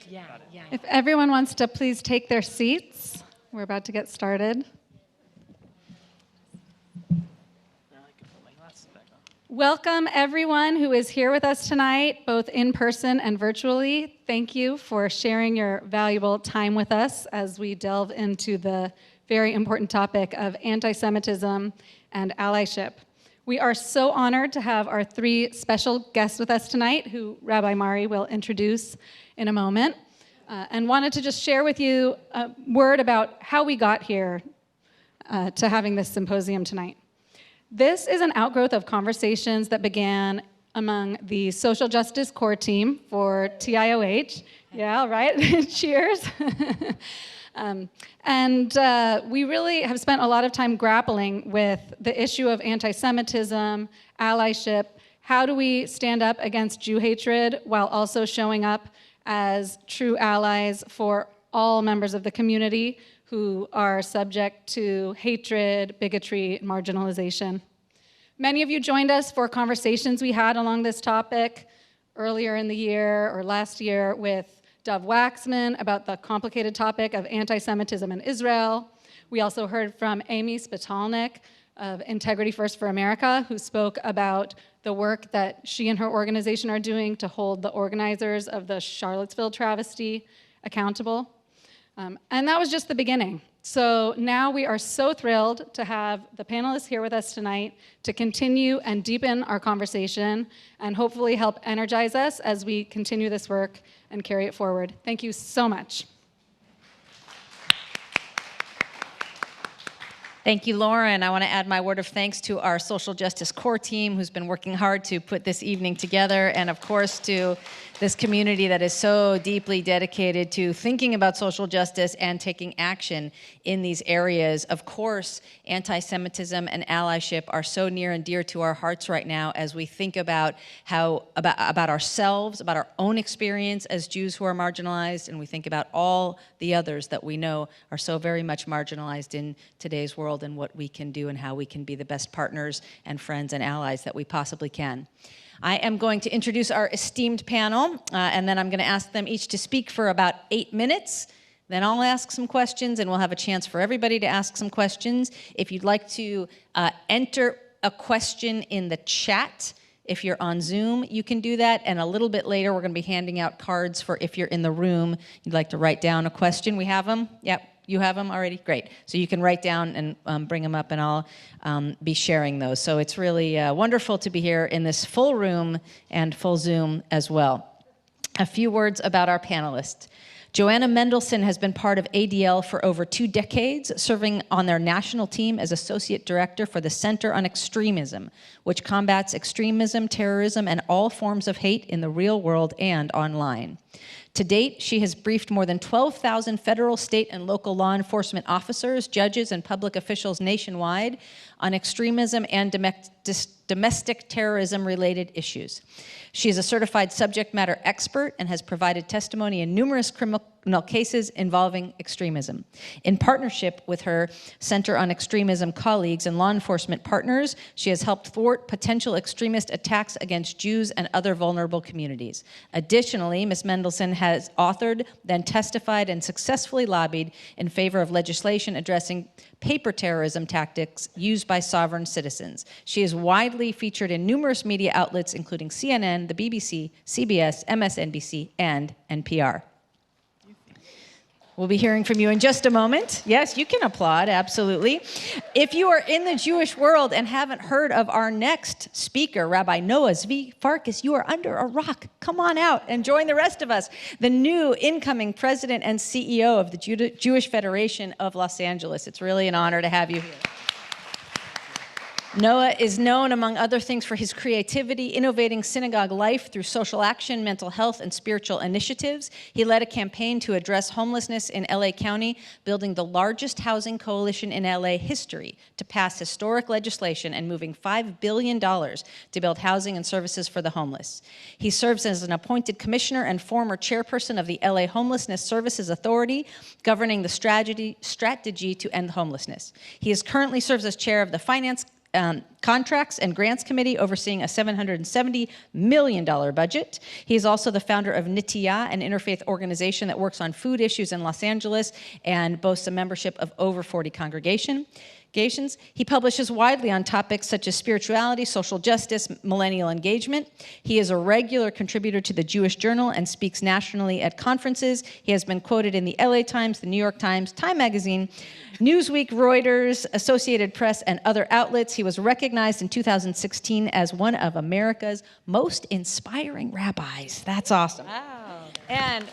Yeah. If everyone wants to please take their seats, we're about to get started. Welcome everyone who is here with us tonight, both in person and virtually. Thank you for sharing your valuable time with us as we delve into the very important topic of anti-Semitism and allyship. We are so honored to have our three special guests with us tonight, who Rabbi Mari will introduce in a moment, and wanted to just share with you a word about how we got here to having this symposium tonight. This is an outgrowth of conversations that began among the social justice core team for TIOH. Yeah, right? Cheers. We really have spent a lot of time grappling with the issue of anti-Semitism, allyship. How do we stand up against Jew hatred while also showing up as true allies for all members of the community who are subject to hatred, bigotry, and marginalization? Many of you joined us for conversations we had along this topic earlier in the year or last year with Dov Waxman about the complicated topic of anti-Semitism in Israel. We also heard from Amy Spitalnik of Integrity First for America, who spoke about the work that she and her organization are doing to hold the organizers of the Charlottesville travesty accountable. And that was just the beginning. So now we are so thrilled to have the panelists here with us tonight to continue and deepen our conversation and hopefully help energize us as we continue this work and carry it forward. Thank you so much. Thank you, Lauren. I want to add my word of thanks to our social justice core team who's been working hard to put this evening together, and of course to this community that is so deeply dedicated to thinking about social justice and taking action in these areas. Of course, anti-Semitism and allyship are so near and dear to our hearts right now as we think about about ourselves, about our own experience as Jews who are marginalized, and we think about all the others that we know are so very much marginalized in today's world, and what we can do and how we can be the best partners and friends and allies that we possibly can. I am going to introduce our esteemed panel, and then I'm going to ask them each to speak for about 8 minutes. Then I'll ask some questions, and we'll have a chance for everybody to ask some questions. If you'd like to enter a question in the chat, if you're on Zoom, you can do that. And a little bit later, we're going to be handing out cards for if you're in the room, you'd like to write down a question. We have them? Yep. You have them already? Great. So you can write down and bring them up, and I'll be sharing those. So it's really wonderful to be here in this full room and full Zoom as well. A few words about our panelists. Joanna Mendelson has been part of ADL for over 2 decades, serving on their national team as Associate Director for the Center on Extremism, which combats extremism, terrorism, and all forms of hate in the real world and online. To date, she has briefed more than 12,000 federal, state, and local law enforcement officers, judges, and public officials nationwide on extremism and domestic terrorism-related issues. She is a certified subject matter expert and has provided testimony in numerous criminal cases involving extremism. In partnership with her Center on Extremism colleagues and law enforcement partners, she has helped thwart potential extremist attacks against Jews and other vulnerable communities. Additionally, Ms. Mendelson has authored, then testified, and successfully lobbied in favor of legislation addressing paper terrorism tactics used by sovereign citizens. She is widely featured in numerous media outlets, including CNN, the BBC, CBS, MSNBC, and NPR. We'll be hearing from you in just a moment. Yes, you can applaud, absolutely. If you are in the Jewish world and haven't heard of our next speaker, Rabbi Noah Zvi Farkas, you are under a rock. Come on out and join the rest of us. The new incoming president and CEO of the Jewish Federation of Los Angeles. It's really an honor to have you here. Noah is known, among other things, for his creativity, innovating synagogue life through social action, mental health, and spiritual initiatives. He led a campaign to address homelessness in LA County, building the largest housing coalition in LA history to pass historic legislation and moving $5 billion to build housing and services for the homeless. He serves as an appointed commissioner and former chairperson of the LA Homelessness Services Authority, governing the strategy to end homelessness. He currently serves as chair of the Finance Contracts and Grants Committee overseeing a $770 million budget. He is also the founder of Nitya, an interfaith organization that works on food issues in Los Angeles and boasts a membership of over 40 congregations. He publishes widely on topics such as spirituality, social justice, millennial engagement. He is a regular contributor to the Jewish Journal and speaks nationally at conferences. He has been quoted in the LA Times, the New York Times, Time Magazine, Newsweek, Reuters, Associated Press, and other outlets. He was recognized in 2016 as one of America's most inspiring rabbis. That's awesome. Wow. And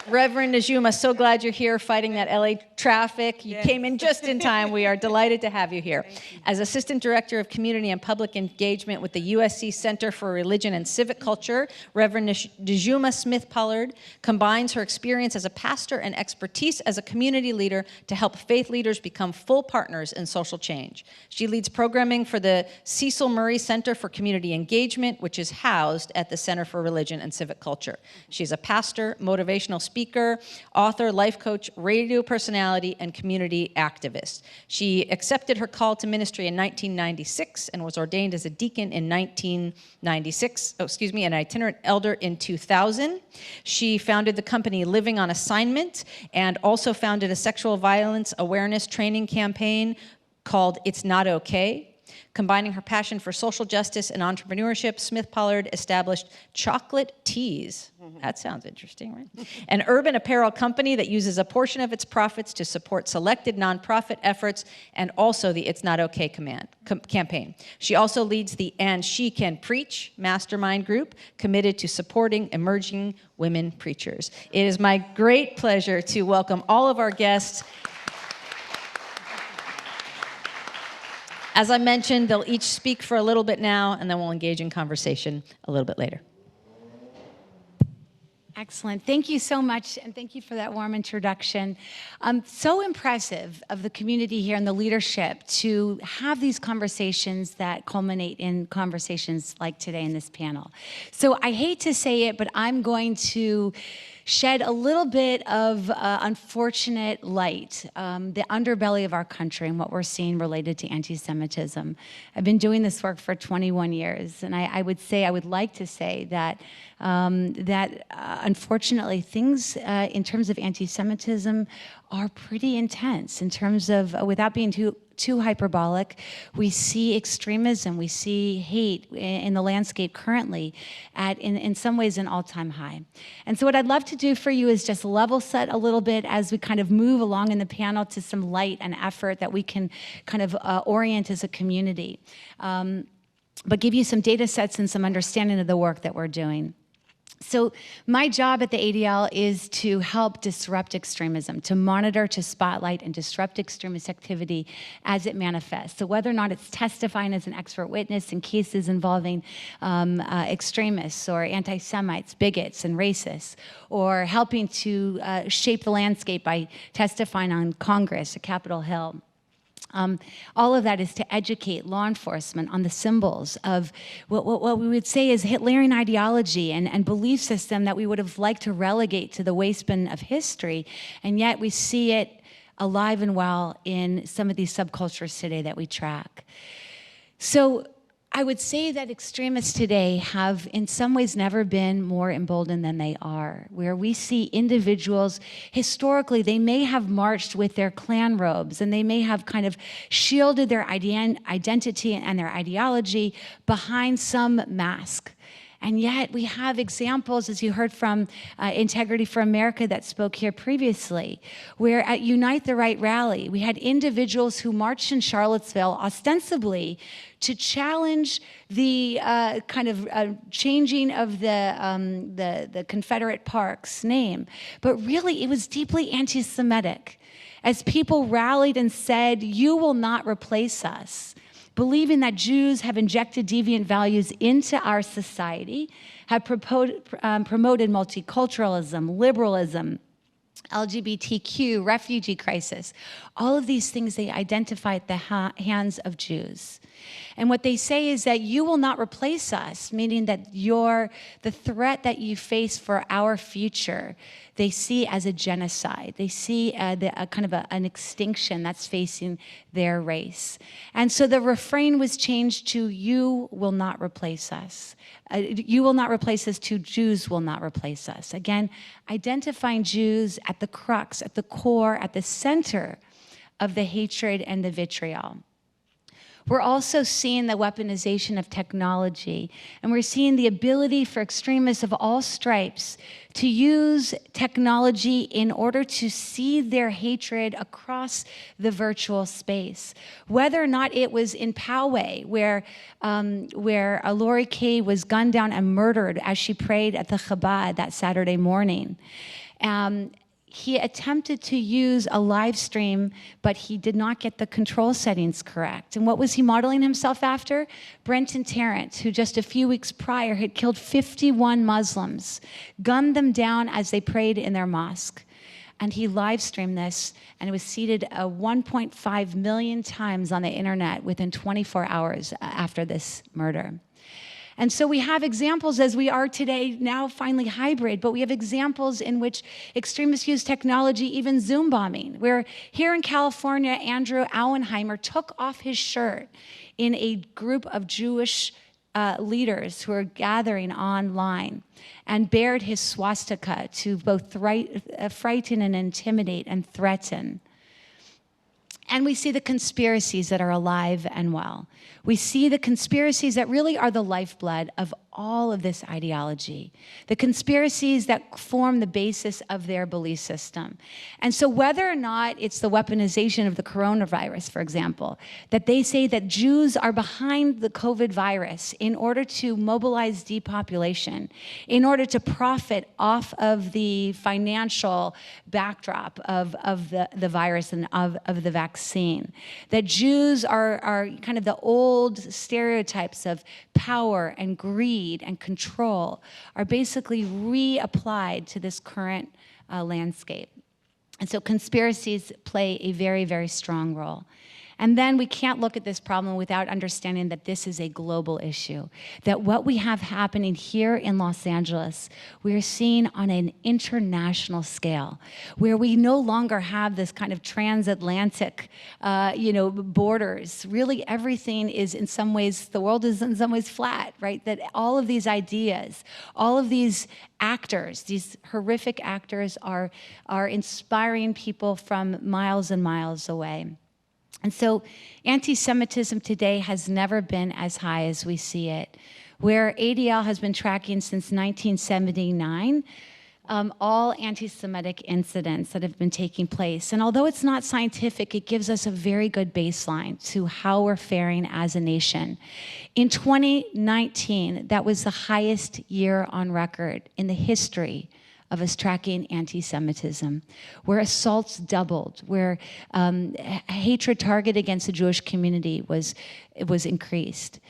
Reverend Najuma, so glad you're here fighting that LA traffic. You came in just in time. We are delighted to have you here. As Assistant Director of Community and Public Engagement with the USC Center for Religion and Civic Culture, Reverend Najuma Smith-Pollard combines her experience as a pastor and expertise as a community leader to help faith leaders become full partners in social change. She leads programming for the Cecil Murray Center for Community Engagement, which is housed at the Center for Religion and Civic Culture. She's a pastor, motivational speaker, author, life coach, radio personality, and community activist. She accepted her call to ministry in 1996 and was ordained as a deacon in 1996, an itinerant elder in 2000. She founded the company Living on Assignment and also founded a sexual violence awareness training campaign called It's Not Okay. Combining her passion for social justice and entrepreneurship, Smith-Pollard established Chocolate Teas. That sounds interesting, right? An urban apparel company that uses a portion of its profits to support selected nonprofit efforts and also the It's Not Okay campaign. She also leads the And She Can Preach mastermind group committed to supporting emerging women preachers. It is my great pleasure to welcome all of our guests. As I mentioned, they'll each speak for a little bit now, and then we'll engage in conversation a little bit later. Excellent. Thank you so much, and thank you for that warm introduction. So impressive of the community here and the leadership to have these conversations that culminate in conversations like today in this panel. So I hate to say it, but I'm going to shed a little bit of unfortunate light, the underbelly of our country and what we're seeing related to anti-Semitism. I've been doing this work for 21 years, and I would like to say that unfortunately things in terms of anti-Semitism are pretty intense in terms of, without being too hyperbolic, we see extremism, we see hate in the landscape currently at, in some ways, an all-time high. And so what I'd love to do for you is just level set a little bit as we kind of move along in the panel to some light and effort that we can kind of orient as a community, but give you some data sets and some understanding of the work that we're doing. So my job at the ADL is to help disrupt extremism, to monitor, to spotlight, and disrupt extremist activity as it manifests. So whether or not it's testifying as an expert witness in cases involving extremists or anti-Semites, bigots, and racists, or helping to shape the landscape by testifying on Congress at Capitol Hill. All of that is to educate law enforcement on the symbols of what we would say is Hitlerian ideology and belief system that we would have liked to relegate to the wastebin of history, and yet we see it alive and well in some of these subcultures today that we track. So I would say that extremists today have in some ways never been more emboldened than they are, where we see individuals, historically, they may have marched with their clan robes and they may have kind of shielded their identity and their ideology behind some mask. And yet we have examples, as you heard from Integrity for America that spoke here previously, where at Unite the Right rally, we had individuals who marched in Charlottesville ostensibly to challenge the changing of the Confederate Park's name. But really, it was deeply anti-Semitic, as people rallied and said, "You will not replace us," believing that Jews have injected deviant values into our society, have promoted multiculturalism, liberalism, LGBTQ, refugee crisis. All of these things they identify at the hands of Jews. And what they say is that you will not replace us, meaning that the threat that you face for our future, they see as a genocide. They see a kind of an extinction that's facing their race. And so the refrain was changed to, you will not replace us. You will not replace us, to Jews will not replace us. Again, identifying Jews at the crux, at the core, at the center of the hatred and the vitriol. We're also seeing the weaponization of technology, and we're seeing the ability for extremists of all stripes to use technology in order to see their hatred across the virtual space. Whether or not it was in Poway, where Lori Kay was gunned down and murdered as she prayed at the Chabad that Saturday morning. He attempted to use a live stream, but he did not get the control settings correct. And what was he modeling himself after? Brenton Tarrant, who just a few weeks prior had killed 51 Muslims, gunned them down as they prayed in their mosque. And he live streamed this, and it was seeded 1.5 million times on the internet within 24 hours after this murder. And so we have examples, as we are today, now finally hybrid, but we have examples in which extremists use technology, even Zoom bombing, where here in California, Andrew Auenheimer took off his shirt in a group of Jewish leaders who are gathering online and bared his swastika to both frighten and intimidate and threaten. And we see the conspiracies that are alive and well. We see the conspiracies that really are the lifeblood of all of this ideology, the conspiracies that form the basis of their belief system. And so whether or not it's the weaponization of the coronavirus, for example, that they say that Jews are behind the COVID virus in order to mobilize depopulation, in order to profit off of the financial backdrop of the virus and of the vaccine, that Jews are kind of the old stereotypes of power and greed and control are basically reapplied to this current landscape. And so conspiracies play a very, very strong role. And then we can't look at this problem without understanding that this is a global issue, that what we have happening here in Los Angeles, we are seeing on an international scale, where we no longer have this kind of transatlantic, borders. Really, everything is in some ways, the world is in some ways flat, right? That all of these ideas, all of these actors, these horrific actors are inspiring people from miles and miles away. And so anti-Semitism today has never been as high as we see it. Where ADL has been tracking since 1979, all anti-Semitic incidents that have been taking place. And although it's not scientific, it gives us a very good baseline to how we're faring as a nation. In 2019, that was the highest year on record in the history of us tracking anti-Semitism, where assaults doubled, where hatred targeted against the Jewish community was increased.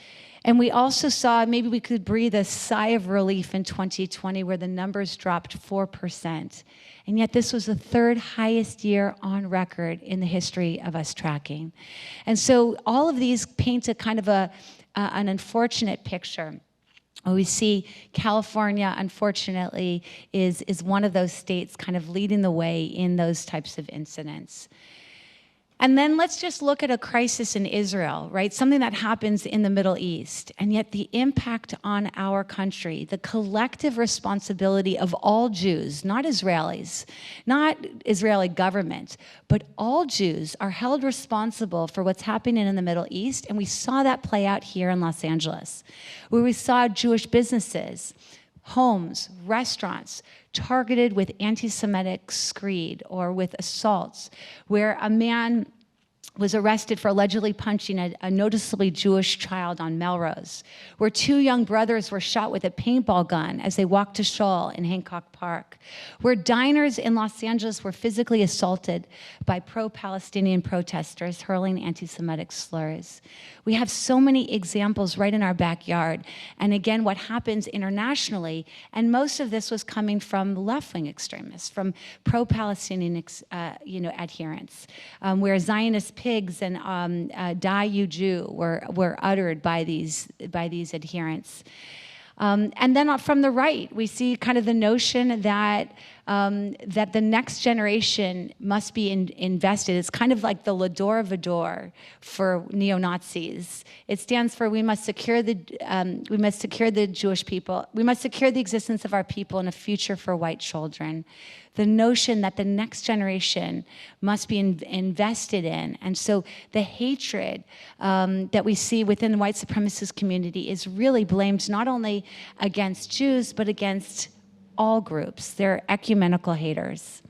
And we also saw, maybe we could breathe a sigh of relief in 2020, where the numbers dropped 4%. And yet this was the third highest year on record in the history of us tracking. And so all of these paint a kind of an unfortunate picture. We see California, unfortunately, is one of those states kind of leading the way in those types of incidents. And then let's just look at a crisis in Israel, right? Something that happens in the Middle East, and yet the impact on our country, the collective responsibility of all Jews, not Israelis, not Israeli government, but all Jews are held responsible for what's happening in the Middle East, and we saw that play out here in Los Angeles, where we saw Jewish businesses, homes, restaurants, targeted with anti-Semitic screed or with assaults, where a man was arrested for allegedly punching a noticeably Jewish child on Melrose, where 2 young brothers were shot with a paintball gun as they walked to Shoal in Hancock Park, where diners in Los Angeles were physically assaulted by pro-Palestinian protesters hurling anti-Semitic slurs. We have so many examples right in our backyard. And again, what happens internationally, and most of this was coming from left-wing extremists, from pro-Palestinian adherents, where Zionist pigs and Die You Jew were uttered by these adherents. And then from the right, we see kind of the notion that that the next generation must be invested. It's kind of like the Lador Vador for neo-Nazis. It stands for we must secure the Jewish people. We must secure the existence of our people and a future for white children. The notion that the next generation must be invested in. And so the hatred that we see within the white supremacist community is really blamed not only against Jews, but against all groups. They're ecumenical haters.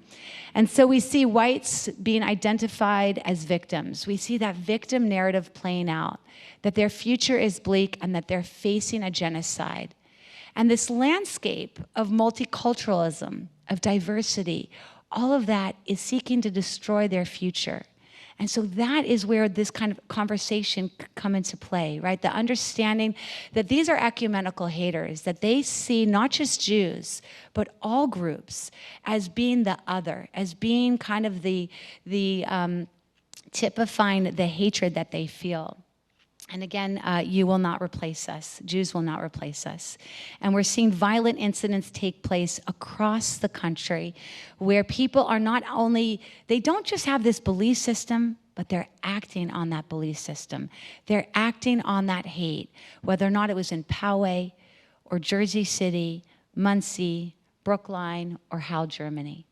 And so we see whites being identified as victims. We see that victim narrative playing out, that their future is bleak and that they're facing a genocide. And this landscape of multiculturalism, of diversity, all of that is seeking to destroy their future. And so that is where this kind of conversation come into play, right? The understanding that these are ecumenical haters, that they see not just Jews, but all groups as being the other, as being kind of the typifying the hatred that they feel. And again, you will not replace us. Jews will not replace us. And we're seeing violent incidents take place across the country where people are not only, they don't just have this belief system, but they're acting on that belief system. They're acting on that hate, whether or not it was in Poway or Jersey City, Muncie, Brookline, or Halle, Germany.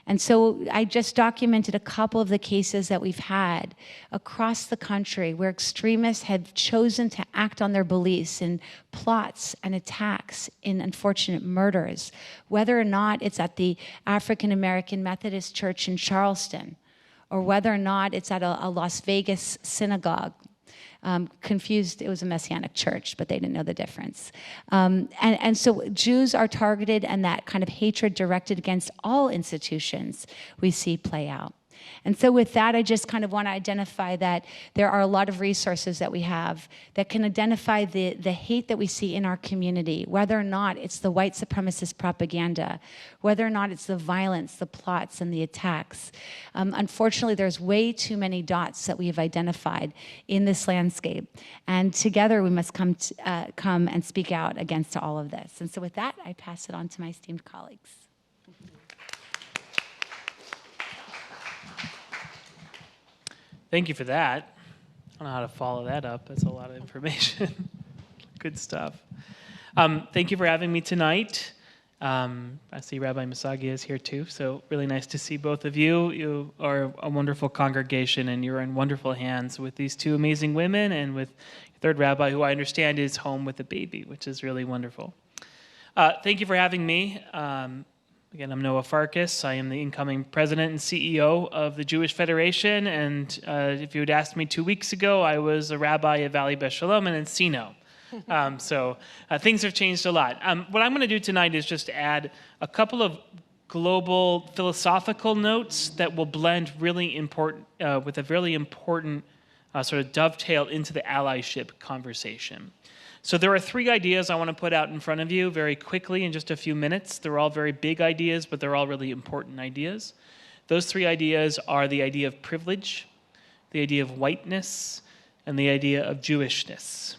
And so I just documented a couple of the cases that we've had across the country where extremists have chosen to act on their beliefs in plots and attacks, in unfortunate murders, whether or not it's at the African American Methodist Church in Charleston, or whether or not it's at a Las Vegas synagogue. Confused, it was a Messianic church, but they didn't know the difference. And so Jews are targeted, and that kind of hatred directed against all institutions we see play out. And so with that, I just kind of want to identify that there are a lot of resources that we have that can identify the hate that we see in our community, whether or not it's the white supremacist propaganda, whether or not it's the violence, the plots, and the attacks. Unfortunately, there's way too many dots that we have identified in this landscape. And together, we must come and speak out against all of this. And so with that, I pass it on to my esteemed colleagues. Thank you for that. I don't know how to follow that up. That's a lot of information. Good stuff. Thank you for having me tonight. I see Rabbi Misagi is here too, so really nice to see both of you. You are a wonderful congregation, and you're in wonderful hands with these two amazing women and with your third rabbi, who I understand is home with a baby, which is really wonderful. Thank you for having me. Again, I'm Noah Farkas. I am the incoming president and CEO of the Jewish Federation, and if you had asked me 2 weeks ago, I was a rabbi at Valley Beth Shalom and Encino. So things have changed a lot. What I'm going to do tonight is just add a couple of global philosophical notes that will blend really important with a really important sort of dovetail into the allyship conversation. So there are 3 ideas I want to put out in front of you very quickly in just a few minutes. They're all very big ideas, but they're all really important ideas. Those 3 ideas are the idea of privilege, the idea of whiteness, and the idea of Jewishness.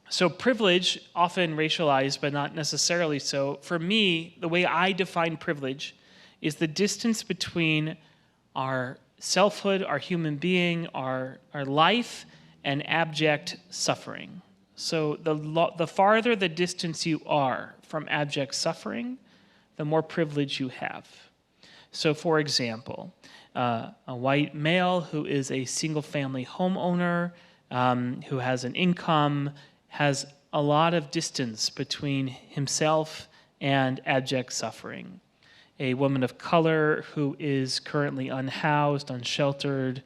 So privilege, often racialized, but not necessarily so. For me, the way I define privilege is the distance between our selfhood, our human being, our life, and abject suffering. So the farther the distance you are from abject suffering, the more privilege you have. So for example, a white male who is a single-family homeowner, who has an income, has a lot of distance between himself and abject suffering. A woman of color who is currently unhoused, unsheltered,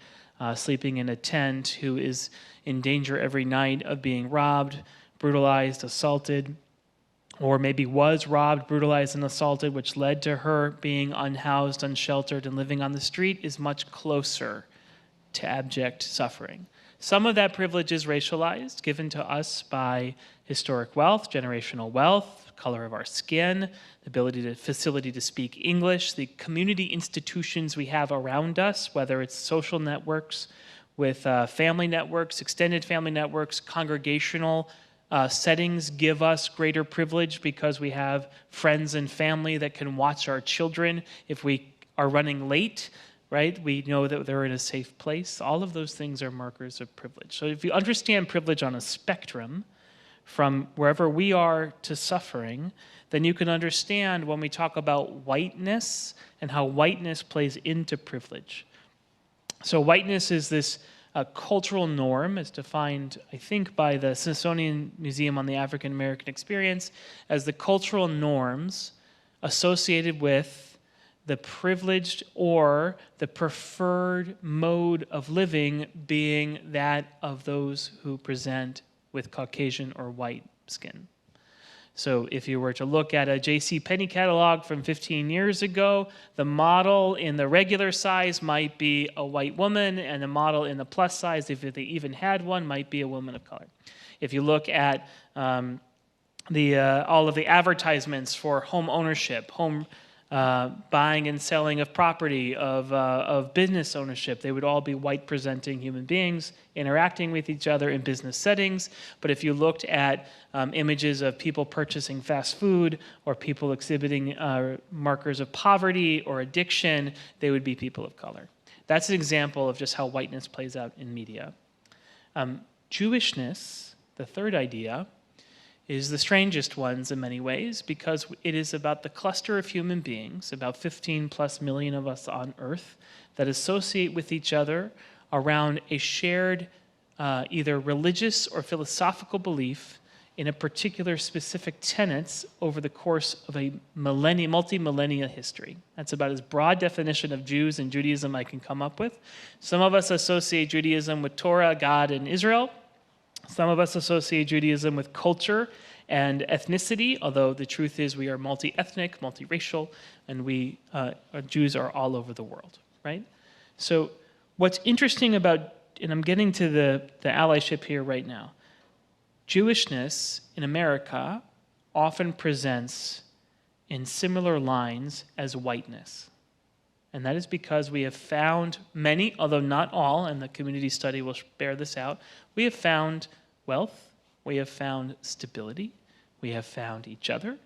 sleeping in a tent, who is in danger every night of being robbed, brutalized, assaulted, or maybe was robbed, brutalized, and assaulted, which led to her being unhoused, unsheltered, and living on the street, is much closer to abject suffering. Some of that privilege is racialized, given to us by historic wealth, generational wealth, color of our skin, the facility to speak English, the community institutions we have around us, whether it's social networks with family networks, extended family networks, congregational settings give us greater privilege because we have friends and family that can watch our children if we are running late, right? We know that they're in a safe place. All of those things are markers of privilege. So if you understand privilege on a spectrum, from wherever we are to suffering, then you can understand when we talk about whiteness and how whiteness plays into privilege. So whiteness is this cultural norm, as defined, I think, by the Smithsonian Museum on the African American Experience, as the cultural norms associated with the privileged or the preferred mode of living being that of those who present with Caucasian or white skin. So if you were to look at a J.C. Penney catalog from 15 years ago, the model in the regular size might be a white woman, and the model in the plus size, if they even had one, might be a woman of color. If you look at all of the advertisements for home ownership, home buying and selling of property, of business ownership, they would all be white-presenting human beings interacting with each other in business settings. But if you looked at images of people purchasing fast food or people exhibiting markers of poverty or addiction, they would be people of color. That's an example of just how whiteness plays out in media. Jewishness, the third idea, is the strangest ones in many ways because it is about the cluster of human beings, about 15 plus million of us on earth, that associate with each other around a shared either religious or philosophical belief in a particular specific tenets over the course of a multi-millennia history. That's about as broad definition of Jews and Judaism I can come up with. Some of us associate Judaism with Torah, God, and Israel. Some of us associate Judaism with culture and ethnicity, although the truth is we are multi-ethnic, multiracial, and Jews are all over the world, right? So what's interesting about, and I'm getting to the allyship here right now, Jewishness in America often presents in similar lines as whiteness. And that is because we have found many, although not all, and the community study will bear this out, we have found wealth, we have found stability, we have found each other,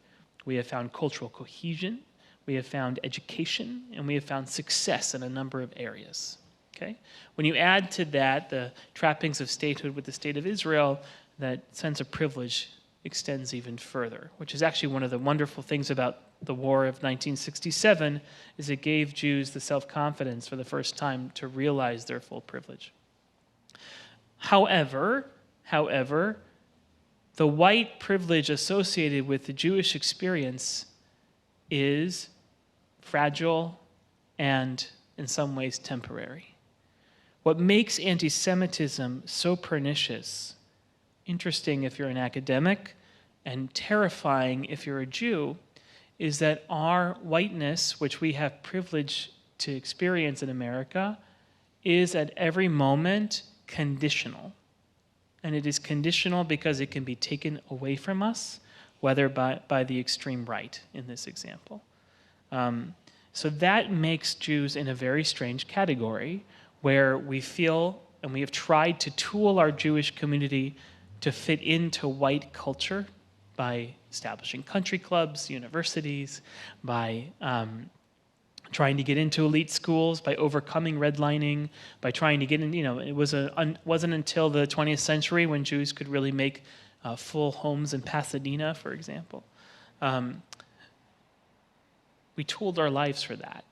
we have found cultural cohesion, we have found education, and we have found success in a number of areas. Okay? When you add to that the trappings of statehood with the state of Israel, that sense of privilege extends even further, which is actually one of the wonderful things about the war of 1967, is it gave Jews the self-confidence for the first time to realize their full privilege. However, the white privilege associated with the Jewish experience is fragile and in some ways temporary. What makes anti-Semitism so pernicious, interesting if you're an academic, and terrifying if you're a Jew, is that our whiteness, which we have privilege to experience in America, is at every moment conditional. And it is conditional because it can be taken away from us, whether by the extreme right in this example. So that makes Jews in a very strange category where we feel, and we have tried to tool our Jewish community to fit into white culture by establishing country clubs, universities, by trying to get into elite schools, by overcoming redlining, by trying to get in, it wasn't until the 20th century when Jews could really make full homes in Pasadena, for example. We tooled our lives for that.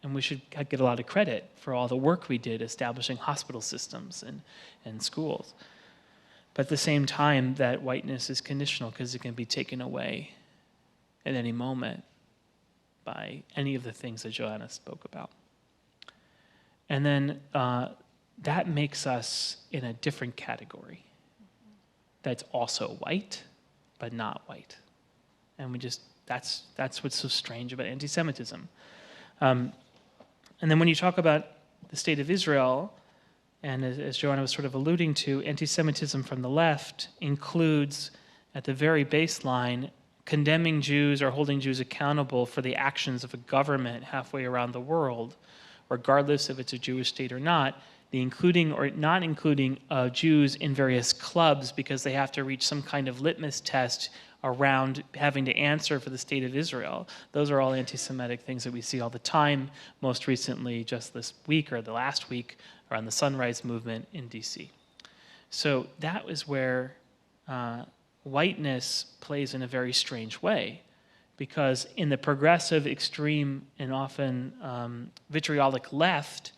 And we should get a lot of credit for all the work we did establishing hospital systems and schools. But at the same time, that whiteness is conditional because it can be taken away at any moment by any of the things that Joanna spoke about. And then that makes us in a different category. That's also white, but not white. And that's what's so strange about anti-Semitism. And then when you talk about the state of Israel, and as Joanna was sort of alluding to, anti-Semitism from the left includes, at the very baseline, condemning Jews or holding Jews accountable for the actions of a government halfway around the world, regardless if it's a Jewish state or not, the including or not including Jews in various clubs because they have to reach some kind of litmus test around having to answer for the state of Israel. Those are all anti-Semitic things that we see all the time, most recently just this week or the last week around the Sunrise Movement in DC. So that was where whiteness plays in a very strange way, because in the progressive, extreme, and often vitriolic left,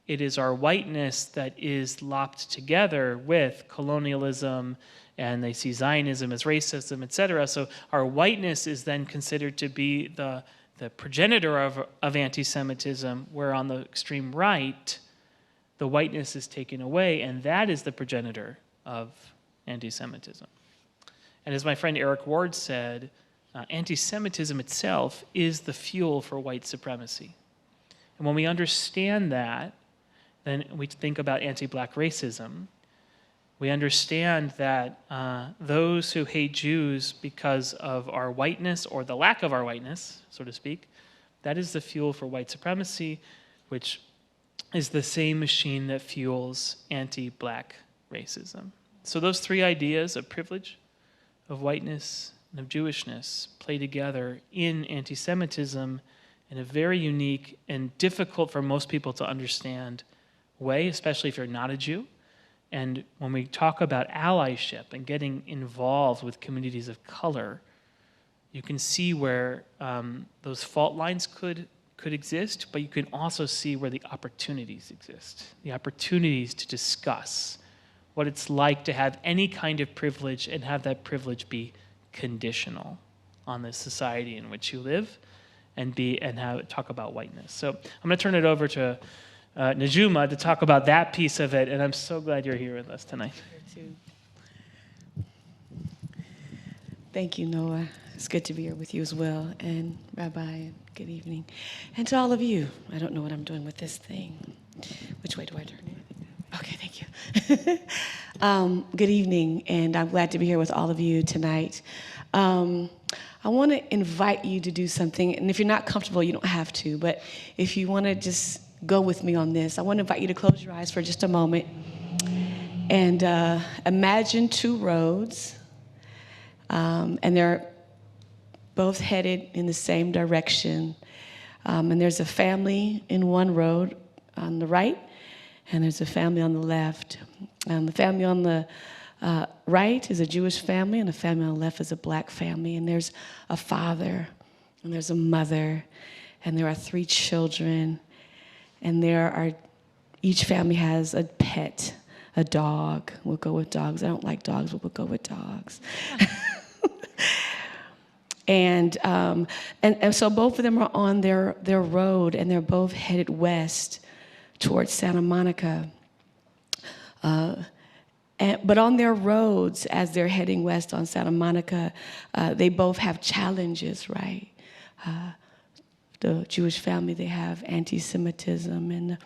it is our whiteness that is lopped together with colonialism, and they see Zionism as racism, etc. So our whiteness is then considered to be the progenitor of anti-Semitism, where on the extreme right, the whiteness is taken away, and that is the progenitor of anti-Semitism. And as my friend Eric Ward said, anti-Semitism itself is the fuel for white supremacy. And when we understand that, then we think about anti-black racism. We understand that those who hate Jews because of our whiteness or the lack of our whiteness, so to speak, that is the fuel for white supremacy, which is the same machine that fuels anti-black racism. So those three ideas of privilege, of whiteness, and of Jewishness play together in anti-Semitism in a very unique and difficult for most people to understand way, especially if you're not a Jew. And when we talk about allyship and getting involved with communities of color, you can see where those fault lines could exist, but you can also see where the opportunities exist, the opportunities to discuss what it's like to have any kind of privilege and have that privilege be conditional on the society in which you live, and talk about whiteness. So I'm going to turn it over to Najuma to talk about that piece of it, and I'm so glad you're here with us tonight. Thank you, Noah. It's good to be here with you as well, and Rabbi, good evening. And to all of you, I don't know what I'm doing with this thing. Which way do I turn it? Okay, thank you. Good evening, and I'm glad to be here with all of you tonight. I want to invite you to do something, and if you're not comfortable, you don't have to, but if you want to just go with me on this, I want to invite you to close your eyes for just a moment and imagine two roads, and they're both headed in the same direction, and there's a family in one road on the right, and there's a family on the left. The family on the right is a Jewish family, and the family on the left is a black family. And there's a father, and there's a mother, and there are 3 children. And each family has a pet, a dog. We'll go with dogs. I don't like dogs, but we'll go with dogs. And so both of them are on their road, and they're both headed west towards Santa Monica. But on their roads, as they're heading west on Santa Monica, they both have challenges, right? The Jewish family, they have anti-Semitism, and the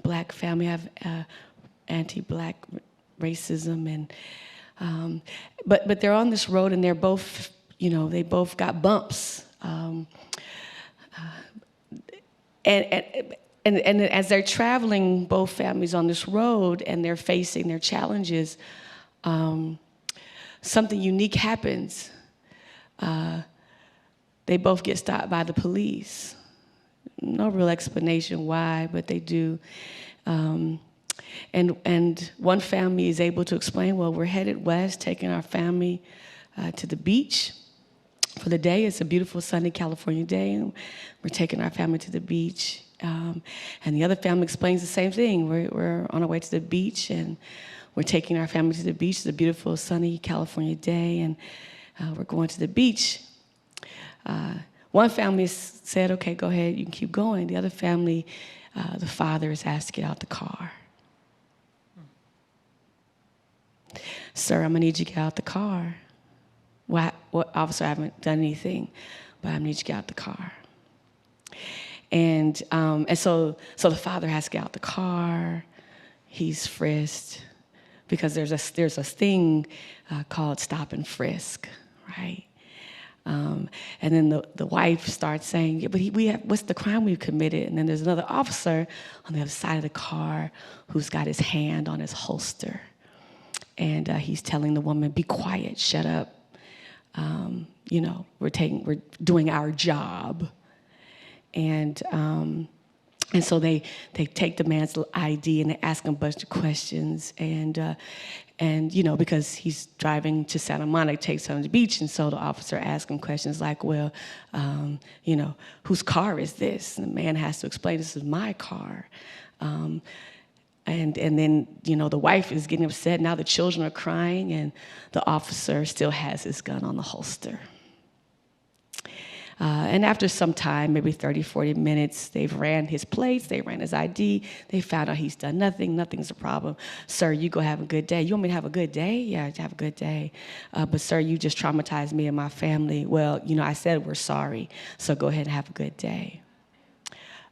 black family have anti-black racism, and but they're on this road, and they're both, they both got bumps, And as they're traveling, both families on this road, and they're facing their challenges, something unique happens. They both get stopped by the police. No real explanation why, but they do. And one family is able to explain, well, we're headed west, taking our family to the beach for the day. It's a beautiful, sunny California day, and we're taking our family to the beach. And the other family explains the same thing. We're on our way to the beach, and we're taking our family to the beach. It's a beautiful, sunny California day, and we're going to the beach. One family said, okay, go ahead, you can keep going. The other family, the father is asked to get out the car. "Sir, I'm gonna need you to get out the car." "Well, officer, I haven't done anything, but I need you to get out the car." And so the father has to get out the car. He's frisked because there's a thing called stop and frisk, right? And then the wife starts saying, "Yeah, but what's the crime we've committed?" And then there's another officer on the other side of the car who's got his hand on his holster, and he's telling the woman, "Be quiet, shut up. We're doing our job." And so they take the man's ID and they ask him a bunch of questions, and because he's driving to Santa Monica, takes him to the beach, and so the officer asks him questions like, "Well, whose car is this?" And the man has to explain, "This is my car." And then the wife is getting upset. Now the children are crying, and the officer still has his gun on the holster. And after some time, maybe 30, 40 minutes, they've ran his plates, they ran his ID, they found out he's done nothing, nothing's a problem. "Sir, you go have a good day." "You want me to have a good day?" "Yeah, have a good day. But sir, you just traumatized me and my family." "Well, I said we're sorry, so go ahead and have a good day."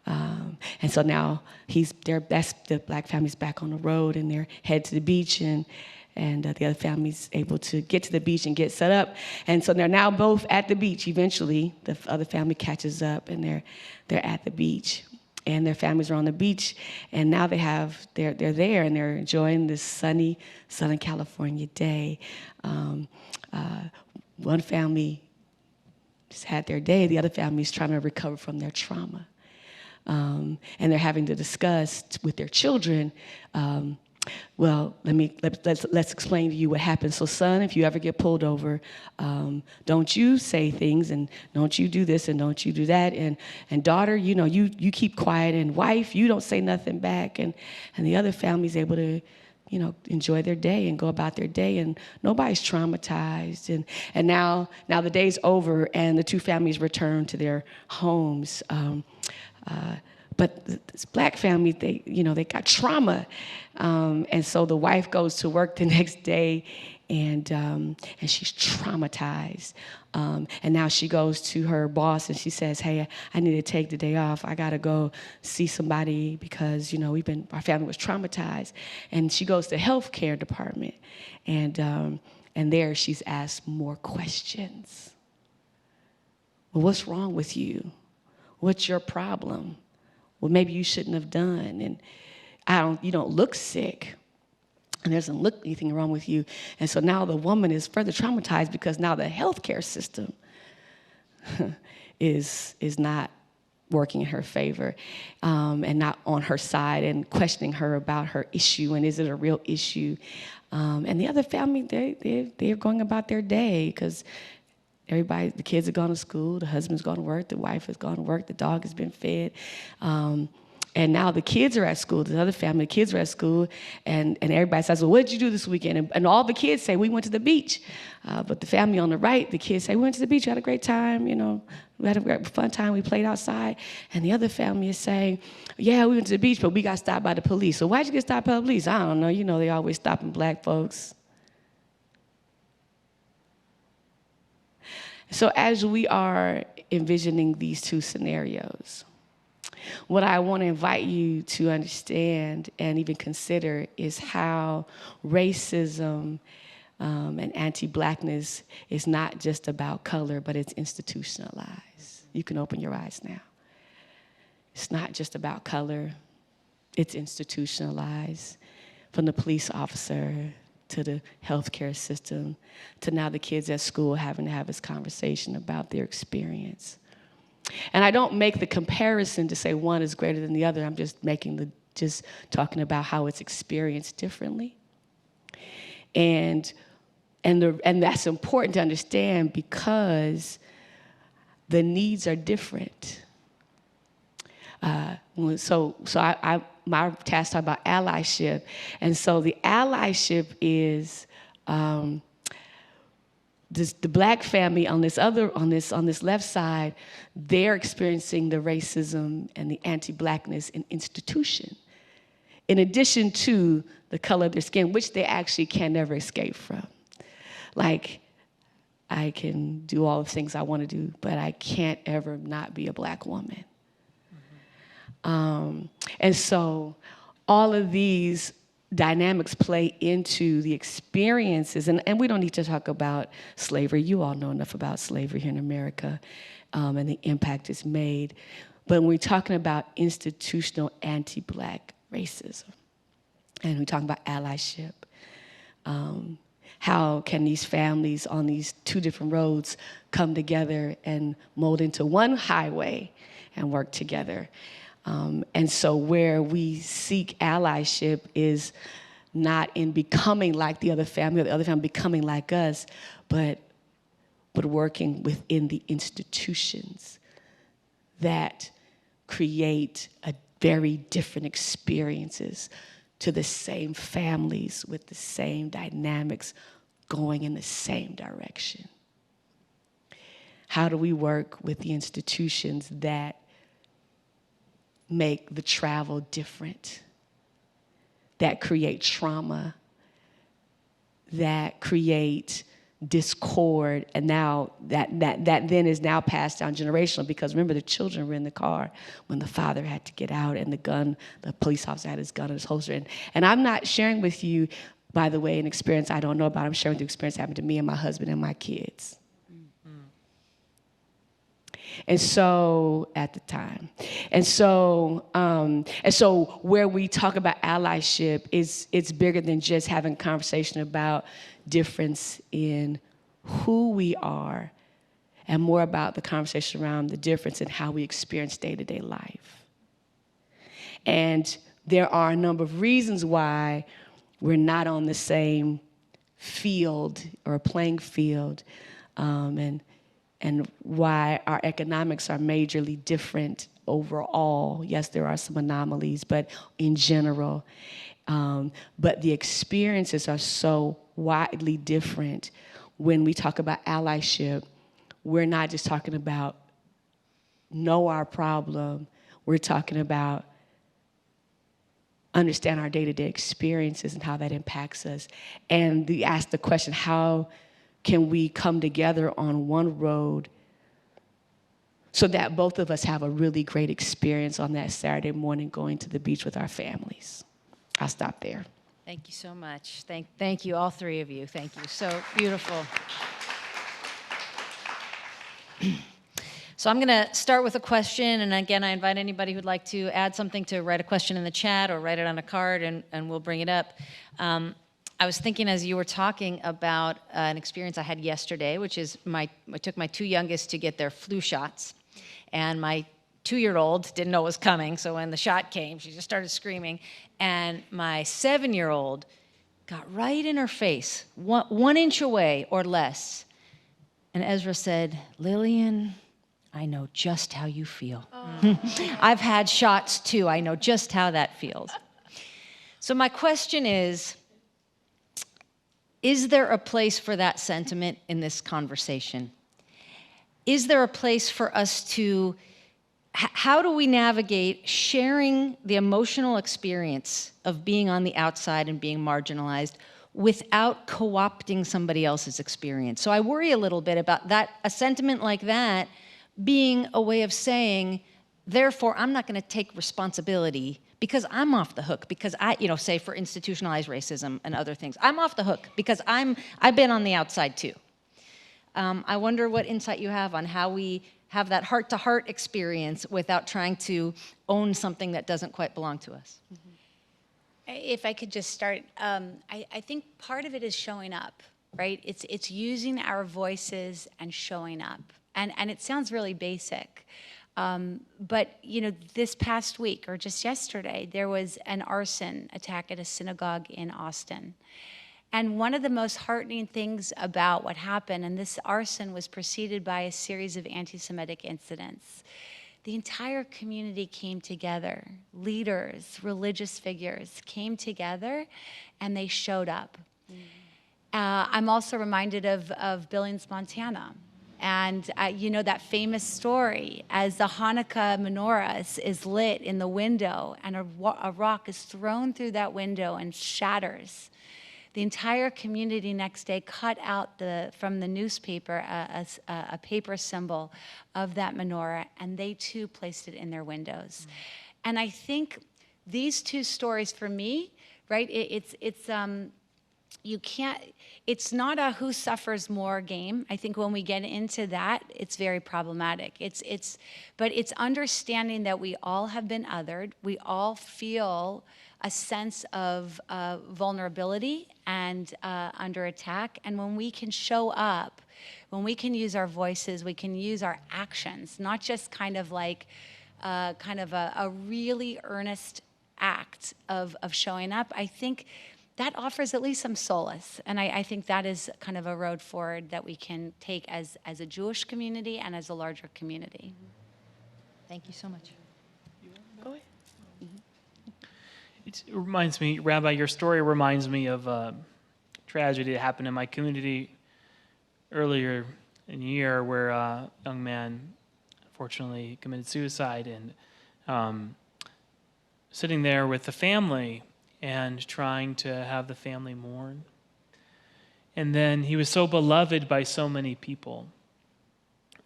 And so now the black family's back on the road, and they're headed to the beach, and the other family's able to get to the beach and get set up. And so they're now both at the beach. Eventually, the other family catches up, and they're at the beach. And their families are on the beach. And now they're there, and they're enjoying this sunny Southern California day. One family just had their day. The other family is trying to recover from their trauma. And they're having to discuss with their children, "Well, let's explain to you what happened. So son, if you ever get pulled over, don't you say things, and don't you do this, and don't you do that. And daughter, you keep quiet. And wife, you don't say nothing back." And the other family's able to, enjoy their day and go about their day, and nobody's traumatized. And now the day's over, and the two families return to their homes. But this black family, they got trauma. And so the wife goes to work the next day, and she's traumatized. And now she goes to her boss and she says, "Hey, I need to take the day off. I got to go see somebody because, our family was traumatized." And she goes to the healthcare department, and there she's asked more questions. "Well, what's wrong with you? What's your problem? Well, maybe you shouldn't have done. And you don't look sick. And there doesn't look anything wrong with you." And so now the woman is further traumatized because now the healthcare system is not working in her favor, and not on her side, and questioning her about her issue, and is it a real issue? And the other family, they're going about their day because the kids have gone to school, the husband's gone to work, the wife has gone to work, the dog has been fed. And now the kids are at school, the other family, the kids are at school, and everybody says, "Well, what did you do this weekend?" And all the kids say, "We went to the beach." But the family on the right, the kids say, "We went to the beach, we had a great time, we had a great fun time, we played outside." And the other family is saying, "Yeah, we went to the beach, but we got stopped by the police." "So why'd you get stopped by the police?" "I don't know, they always stopping black folks." So as we are envisioning these two scenarios, what I want to invite you to understand and even consider is how racism and anti-blackness is not just about color, but it's institutionalized. You can open your eyes now. It's not just about color, it's institutionalized. From the police officer to the healthcare system, to now the kids at school having to have this conversation about their experience. And I don't make the comparison to say one is greater than the other. I'm just talking about how it's experienced differently. And that's important to understand because the needs are different. My task talk about allyship, and so the allyship is the black family on this left side. They're experiencing the racism and the anti-blackness in institution, in addition to the color of their skin, which they actually can never escape from. Like, I can do all the things I want to do, but I can't ever not be a Black woman. And so all of these dynamics play into the experiences, and we don't need to talk about slavery. You all know enough about slavery here in America and the impact it's made. But when we're talking about institutional anti-Black racism, and we're talking about allyship, how can these families on these two different roads come together and mold into one highway and work together? And so where we seek allyship is not in becoming like the other family or the other family becoming like us, but working within the institutions that create a very different experiences to the same families with the same dynamics going in the same direction. How do we work with the institutions that make the travel different, that create trauma, that create discord, and now that then is now passed down generational, because remember, the children were in the car when the father had to get out, and the police officer had his gun in his holster. And I'm not sharing with you, by the way, an experience I don't know about. I'm sharing the experience that happened to me and my husband and my kids. And so at the time, and so where we talk about allyship it's bigger than just having a conversation about difference in who we are, and more about the conversation around the difference in how we experience day-to-day life. And there are a number of reasons why we're not on the same field or playing field, and why our economics are majorly different overall. Yes, there are some anomalies, but in general. But the experiences are so widely different. When we talk about allyship, we're not just talking about know our problem. We're talking about understand our day-to-day experiences and how that impacts us. And we ask the question, how can we come together on one road so that both of us have a really great experience on that Saturday morning going to the beach with our families? I'll stop there. Thank you so much. Thank you, all three of you. Thank you. So beautiful. So I'm going to start with a question, and again, I invite anybody who'd like to add something to write a question in the chat or write it on a card, and we'll bring it up. I was thinking as you were talking about an experience I had yesterday, which is I took my two youngest to get their flu shots, and my 2-year-old didn't know it was coming, so when the shot came, she just started screaming, and my 7-year-old got right in her face, one inch away or less, and Ezra said, "Lillian, I know just how you feel." Oh. I've had shots too. I know just how that feels. So my question is there a place for that sentiment in this conversation? Is there a place for us to, how do we navigate sharing the emotional experience of being on the outside and being marginalized without co-opting somebody else's experience? So I worry a little bit about that, a sentiment like that being a way of saying, therefore, I'm not going to take responsibility because I'm off the hook, because say for institutionalized racism and other things, I'm off the hook because I've been on the outside too. I wonder what insight you have on how we have that heart-to-heart experience without trying to own something that doesn't quite belong to us. Mm-hmm. If I could just start, I think part of it is showing up, right? It's using our voices and showing up. And it sounds really basic. But, this past week or just yesterday, there was an arson attack at a synagogue in Austin. And one of the most heartening things about what happened, and this arson was preceded by a series of anti-Semitic incidents, the entire community came together. Leaders, religious figures came together, and they showed up. I'm also reminded of Billings, Montana, And you know that famous story, as the Hanukkah menorah is lit in the window and a rock is thrown through that window and shatters. The entire community next day cut out from the newspaper a paper symbol of that menorah, and they too placed it in their windows. And I think these two stories for me, right, it's not a who suffers more game. I think when we get into that, it's very problematic. But it's understanding that we all have been othered. We all feel a sense of vulnerability and under attack. And when we can show up, when we can use our voices, we can use our actions, not just kind of like a really earnest act of showing up, I think that offers at least some solace. And I think that is kind of a road forward that we can take as a Jewish community and as a larger community. Thank you so much. Go ahead. It reminds me, Rabbi, your story reminds me of a tragedy that happened in my community earlier in the year where a young man unfortunately committed suicide, and sitting there with the family and trying to have the family mourn. And then he was so beloved by so many people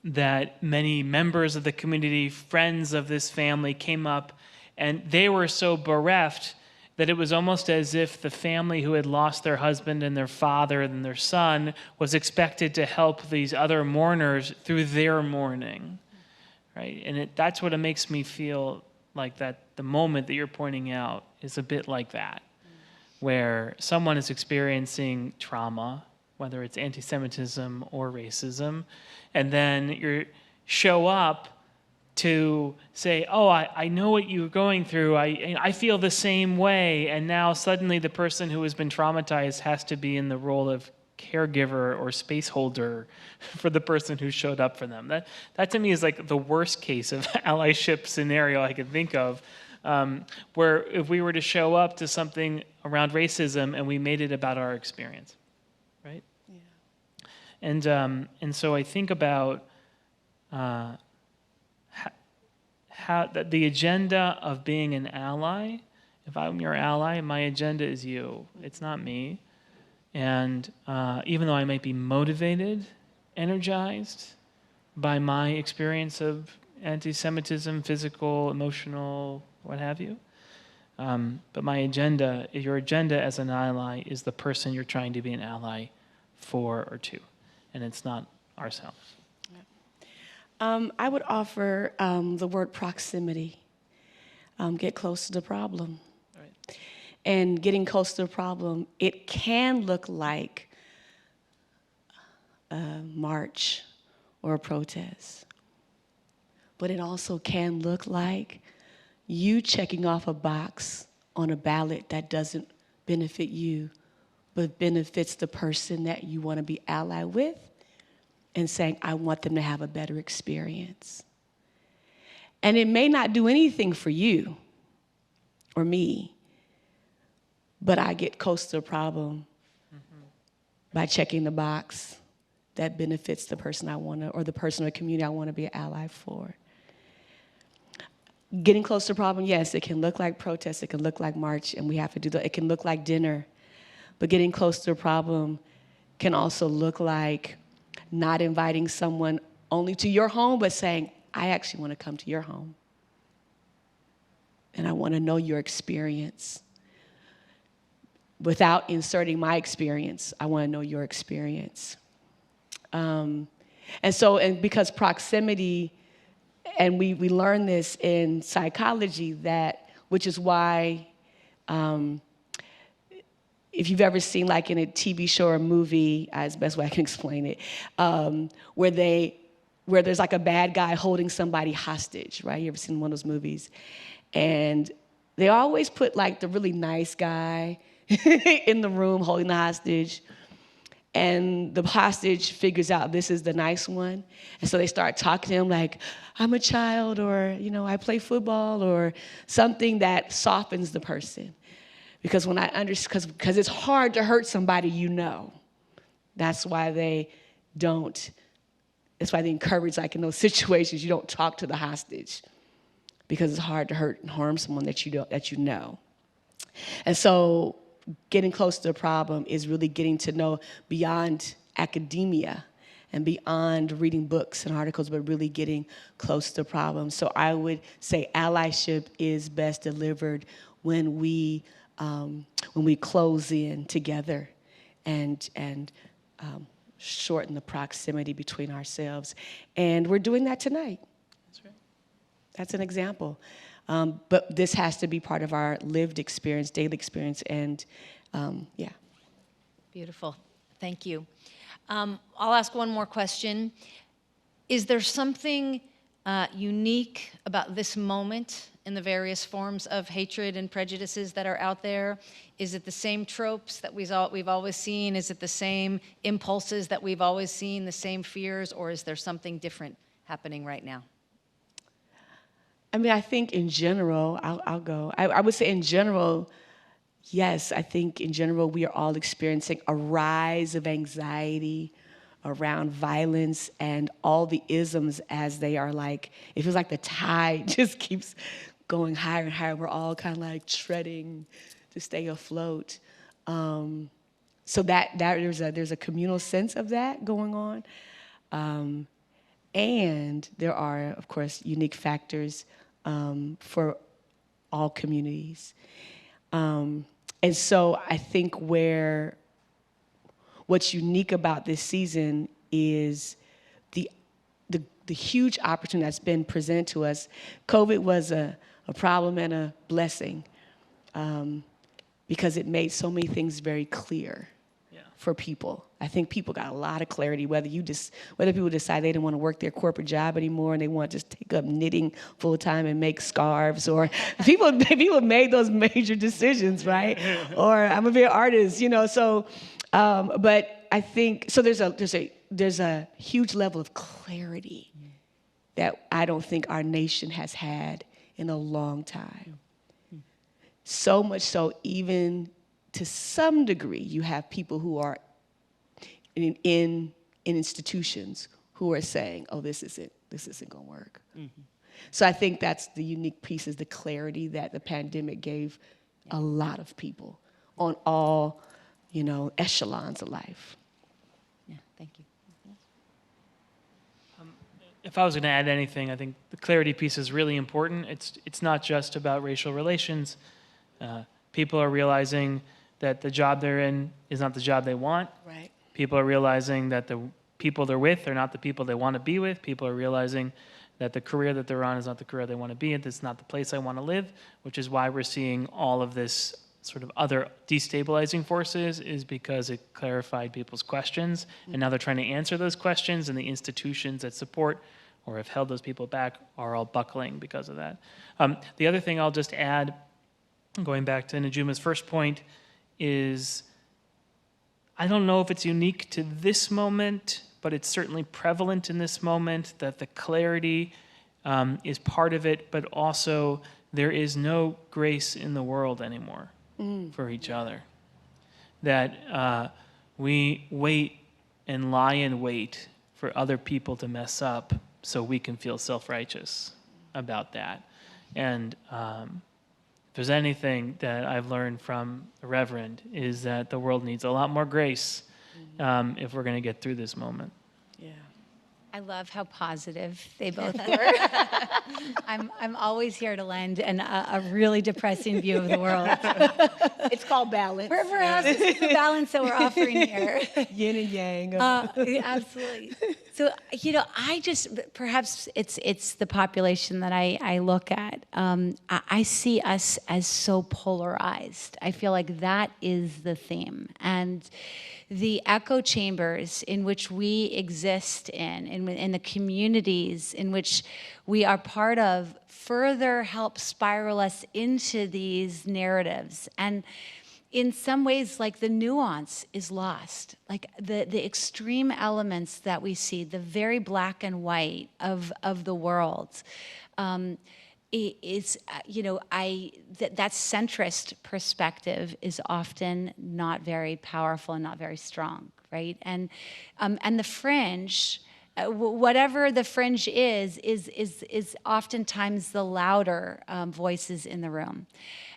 that many members of the community, friends of this family, came up, and they were so bereft that it was almost as if the family who had lost their husband and their father and their son was expected to help these other mourners through their mourning, right? And that's what it makes me feel like, that the moment that you're pointing out is a bit like that, where someone is experiencing trauma, whether it's anti-Semitism or racism, and then you show up to say, oh, I know what you're going through, I feel the same way, and now suddenly the person who has been traumatized has to be in the role of caregiver or space holder for the person who showed up for them. That to me is like the worst case of allyship scenario I could think of, where if we were to show up to something around racism and we made it about our experience, right? Yeah. And so I think about how the agenda of being an ally. If I'm your ally, my agenda is you. It's not me. And even though I might be motivated, energized by my experience of anti-Semitism, physical, emotional, what have you, but my agenda, your agenda as an ally, is the person you're trying to be an ally for or to, and it's not ourselves. I would offer the word proximity. Get close to the problem. Right. And getting close to the problem, it can look like a march or a protest. But it also can look like you checking off a box on a ballot that doesn't benefit you, but benefits the person that you want to be allied with, and saying, I want them to have a better experience. And it may not do anything for you or me, but I get close to the problem by checking the box that benefits the person I want to, or the person or community I want to be an ally for. Getting close to the problem, yes, it can look like protest, it can look like march, and we have to do that. It can look like dinner, but getting close to the problem can also look like not inviting someone only to your home, but saying, I actually want to come to your home. And I want to know your experience. Without inserting my experience, I want to know your experience. And because proximity, and we learn this in psychology, which is why, if you've ever seen, like in a TV show or a movie, as best way I can explain it, where there's like a bad guy holding somebody hostage, right? You ever seen one of those movies? And they always put like the really nice guy in the room holding the hostage, and the hostage figures out this is the nice one, and so they start talking to him like, I'm a child, or, I play football, or something that softens the person. Because because it's hard to hurt somebody you know. That's why they don't That's why they encourage, like in those situations, you don't talk to the hostage because it's hard to hurt and harm someone that you know. And so getting close to the problem is really getting to know beyond academia and beyond reading books and articles, but really getting close to the problem. So I would say allyship is best delivered when we close in together and shorten the proximity between ourselves. And we're doing that tonight. That's right. That's an example. But this has to be part of our lived experience, daily experience, and yeah. Beautiful. Thank you. I'll ask one more question. Is there something unique about this moment in the various forms of hatred and prejudices that are out there? Is it the same tropes that we've always seen? Is it the same impulses that we've always seen, the same fears, or is there something different happening right now? I mean, I think in general, I'll go. I would say in general, yes, I think in general we are all experiencing a rise of anxiety around violence and all the isms as they are like, it feels like the tide just keeps going higher and higher. We're all kind of like treading to stay afloat. So that there's a communal sense of that going on. And there are, of course, unique factors for all communities. And so I think what's unique about this season is the huge opportunity that's been presented to us. COVID was a problem and a blessing because it made so many things very clear for people. I think people got a lot of clarity, whether people decide they didn't want to work their corporate job anymore and they want to just take up knitting full time and make scarves, or people made those major decisions, right? Or I'm gonna be an artist, so but I think so there's a huge level of clarity that I don't think our nation has had in a long time. So much so, even to some degree, you have people who are in institutions who are saying, "Oh, this isn't going to work." Mm-hmm. So I think that's the unique piece, is the clarity that the pandemic gave a lot of people on all, echelons of life. Yeah, thank you. If I was going to add anything, I think the clarity piece is really important. It's not just about racial relations. People are realizing that the job they're in is not the job they want. Right. People are realizing that the people they're with are not the people they want to be with. People are realizing that the career that they're on is not the career they want to be in. It's not the place I want to live, which is why we're seeing all of this sort of other destabilizing forces, is because it clarified people's questions. And now they're trying to answer those questions, and the institutions that support or have held those people back are all buckling because of that. The other thing I'll just add, going back to Najuma's first point, is I don't know if it's unique to this moment, but it's certainly prevalent in this moment that the clarity is part of it, but also there is no grace in the world anymore for each other. That we wait and lie in wait for other people to mess up so we can feel self-righteous about that. And if there's anything that I've learned from the Reverend, is that the world needs a lot more grace if we're going to get through this moment. Yeah. I love how positive they both were. I'm always here to lend a really depressing view of the world. It's called balance. Perhaps it's the balance that we're offering here. Yin and yang. Absolutely. So, I just, perhaps it's the population that I look at. I see us as so polarized. I feel like that is the theme. And the echo chambers in which we exist in the communities in which we are part of, further help spiral us into these narratives. And in some ways, like, the nuance is lost. Like the extreme elements that we see, the very black and white of the world, is, that centrist perspective is often not very powerful and not very strong, right? And the fringe whatever the fringe is oftentimes the louder voices in the room.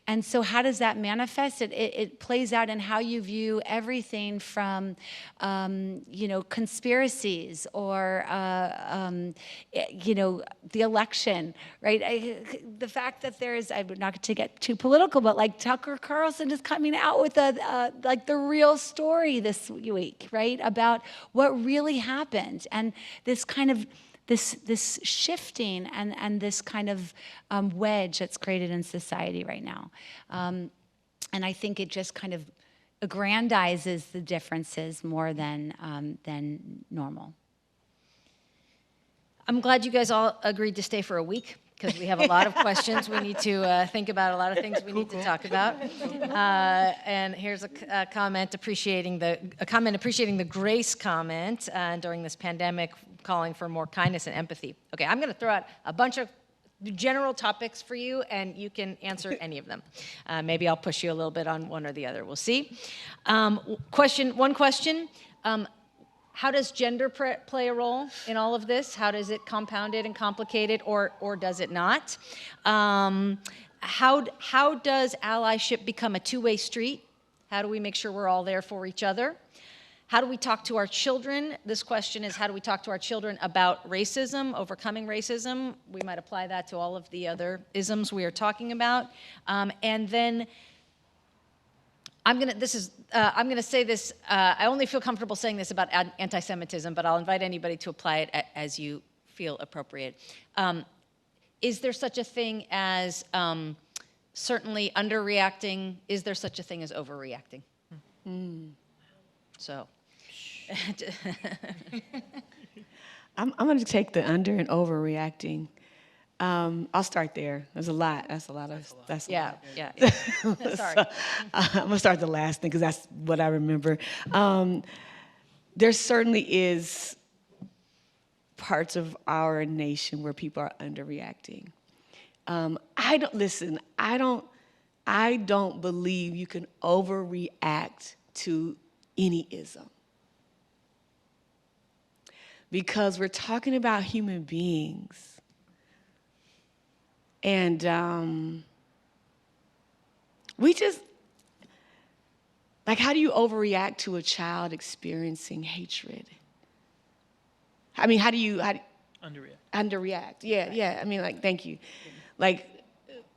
And so how does that manifest? It plays out in how you view everything from, conspiracies or, the election, right? The fact that I'm not going to get too political, but like Tucker Carlson is coming out with the real story this week, right? About what really happened. And this kind of this shifting and this kind of wedge that's created in society right now. And I think it just kind of aggrandizes the differences more than normal. I'm glad you guys all agreed to stay for a week, because we have a lot of questions. We need to think about a lot of things we need to talk about. And here's a comment appreciating the grace comment during this pandemic, calling for more kindness and empathy. Okay, I'm going to throw out a bunch of general topics for you, and you can answer any of them. Maybe I'll push you a little bit on one or the other. We'll see. One question. How does gender play a role in all of this? How does it compound it and complicate it, or does it not? How does allyship become a two-way street? How do we make sure we're all there for each other? How do we talk to our children? This question is, how do we talk to our children about racism, overcoming racism? We might apply that to all of the other isms we are talking about. And then I'm going to say this, I only feel comfortable saying this about anti-Semitism, but I'll invite anybody to apply it as you feel appropriate. Is there such a thing as certainly underreacting? Is there such a thing as overreacting? So. I'm going to take the under and overreacting. I'll start there. There's a lot. That's a lot. Yeah. Sorry. So, I'm going to start the last thing because that's what I remember. There certainly is parts of our nation where people are underreacting. I don't believe you can overreact to any ism. Because we're talking about human beings. And we just, like, how do you overreact to a child experiencing hatred? I mean, how do you underreact? Yeah. I mean, like, thank you. Like,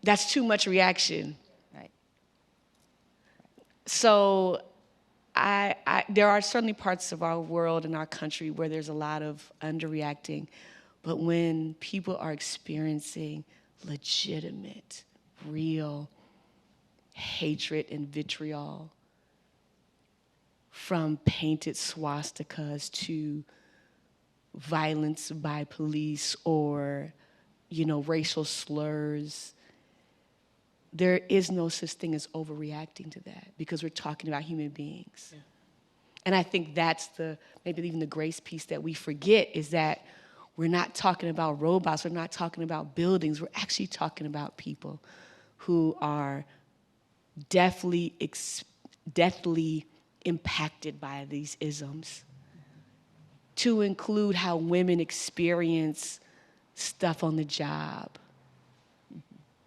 that's too much reaction. Right. So there are certainly parts of our world and our country where there's a lot of underreacting, but when people are experiencing legitimate, real hatred and vitriol, from painted swastikas to violence by police or, racial slurs, there is no such thing as overreacting to that because we're talking about human beings. Yeah. And I think that's maybe even the grace piece that we forget is that we're not talking about robots, we're not talking about buildings, we're actually talking about people who are deathly impacted by these isms, to include how women experience stuff on the job.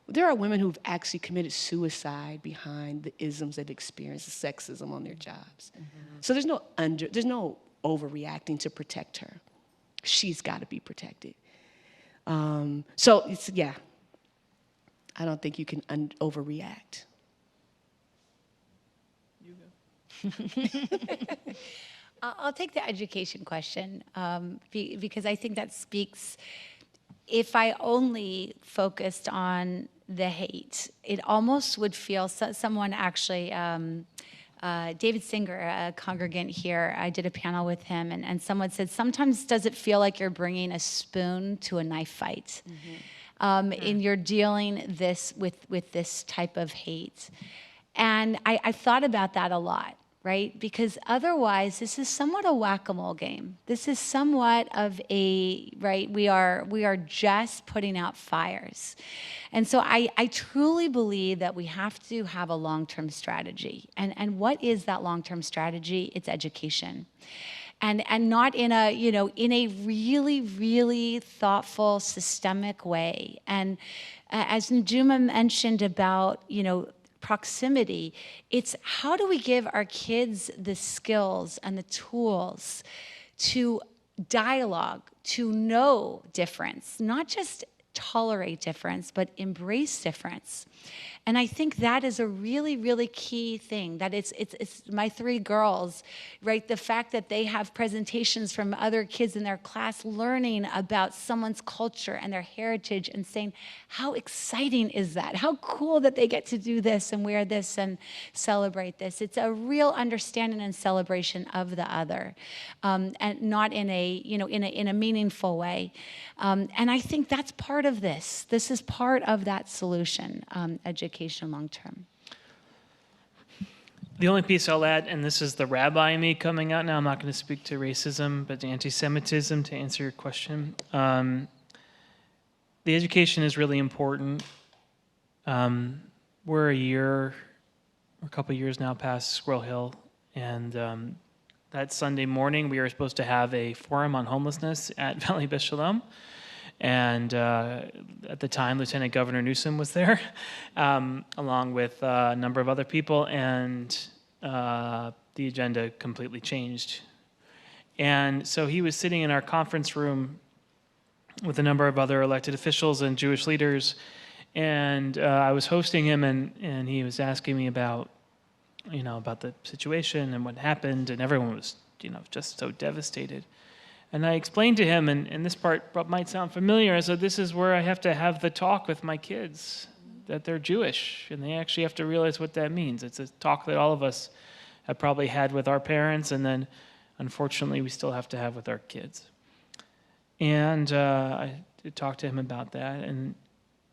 There are women who've actually committed suicide behind the isms they've experienced, the sexism on their jobs. Mm-hmm. So there's no overreacting to protect her. She's got to be protected. So it's, yeah, I don't think you can overreact. You go. I'll take the education question because I think that speaks. If I only focused on the hate, it almost would feel, someone actually, David Singer, a congregant here, I did a panel with him, and someone said, sometimes does it feel like you're bringing a spoon to a knife fight? Mm-hmm. And you're dealing with this type of hate. And I thought about that a lot. Right? Because otherwise, this is somewhat a whack-a-mole game. This is somewhat of right? We are just putting out fires. And so I truly believe that we have to have a long-term strategy. And what is that long-term strategy? It's education. and not in a, in a really, really thoughtful, systemic way. And as Najuma mentioned about, proximity, it's how do we give our kids the skills and the tools to dialogue, to know difference, not just tolerate difference, but embrace difference. And I think that is a really, really key thing, that it's my 3 girls, right? The fact that they have presentations from other kids in their class learning about someone's culture and their heritage and saying, how exciting is that? How cool that they get to do this and wear this and celebrate this. It's a real understanding and celebration of the other, and not in a, in a meaningful way. And I think that's part of this. This is part of that solution, education long term. The only piece I'll add, and this is the rabbi in me coming out now, I'm not going to speak to racism, but to anti-Semitism, to answer your question. The education is really important. We're a couple years now past Squirrel Hill, and that Sunday morning we were supposed to have a forum on homelessness at Valley Beth Shalom. And at the time, Lieutenant Governor Newsom was there, along with a number of other people, and the agenda completely changed. And so he was sitting in our conference room with a number of other elected officials and Jewish leaders, and I was hosting him, and he was asking me about, about the situation and what happened, and everyone was, just so devastated. And I explained to him, and this part might sound familiar, I said, this is where I have to have the talk with my kids, that they're Jewish, and they actually have to realize what that means. It's a talk that all of us have probably had with our parents, and then, unfortunately, we still have to have with our kids. And I talked to him about that, and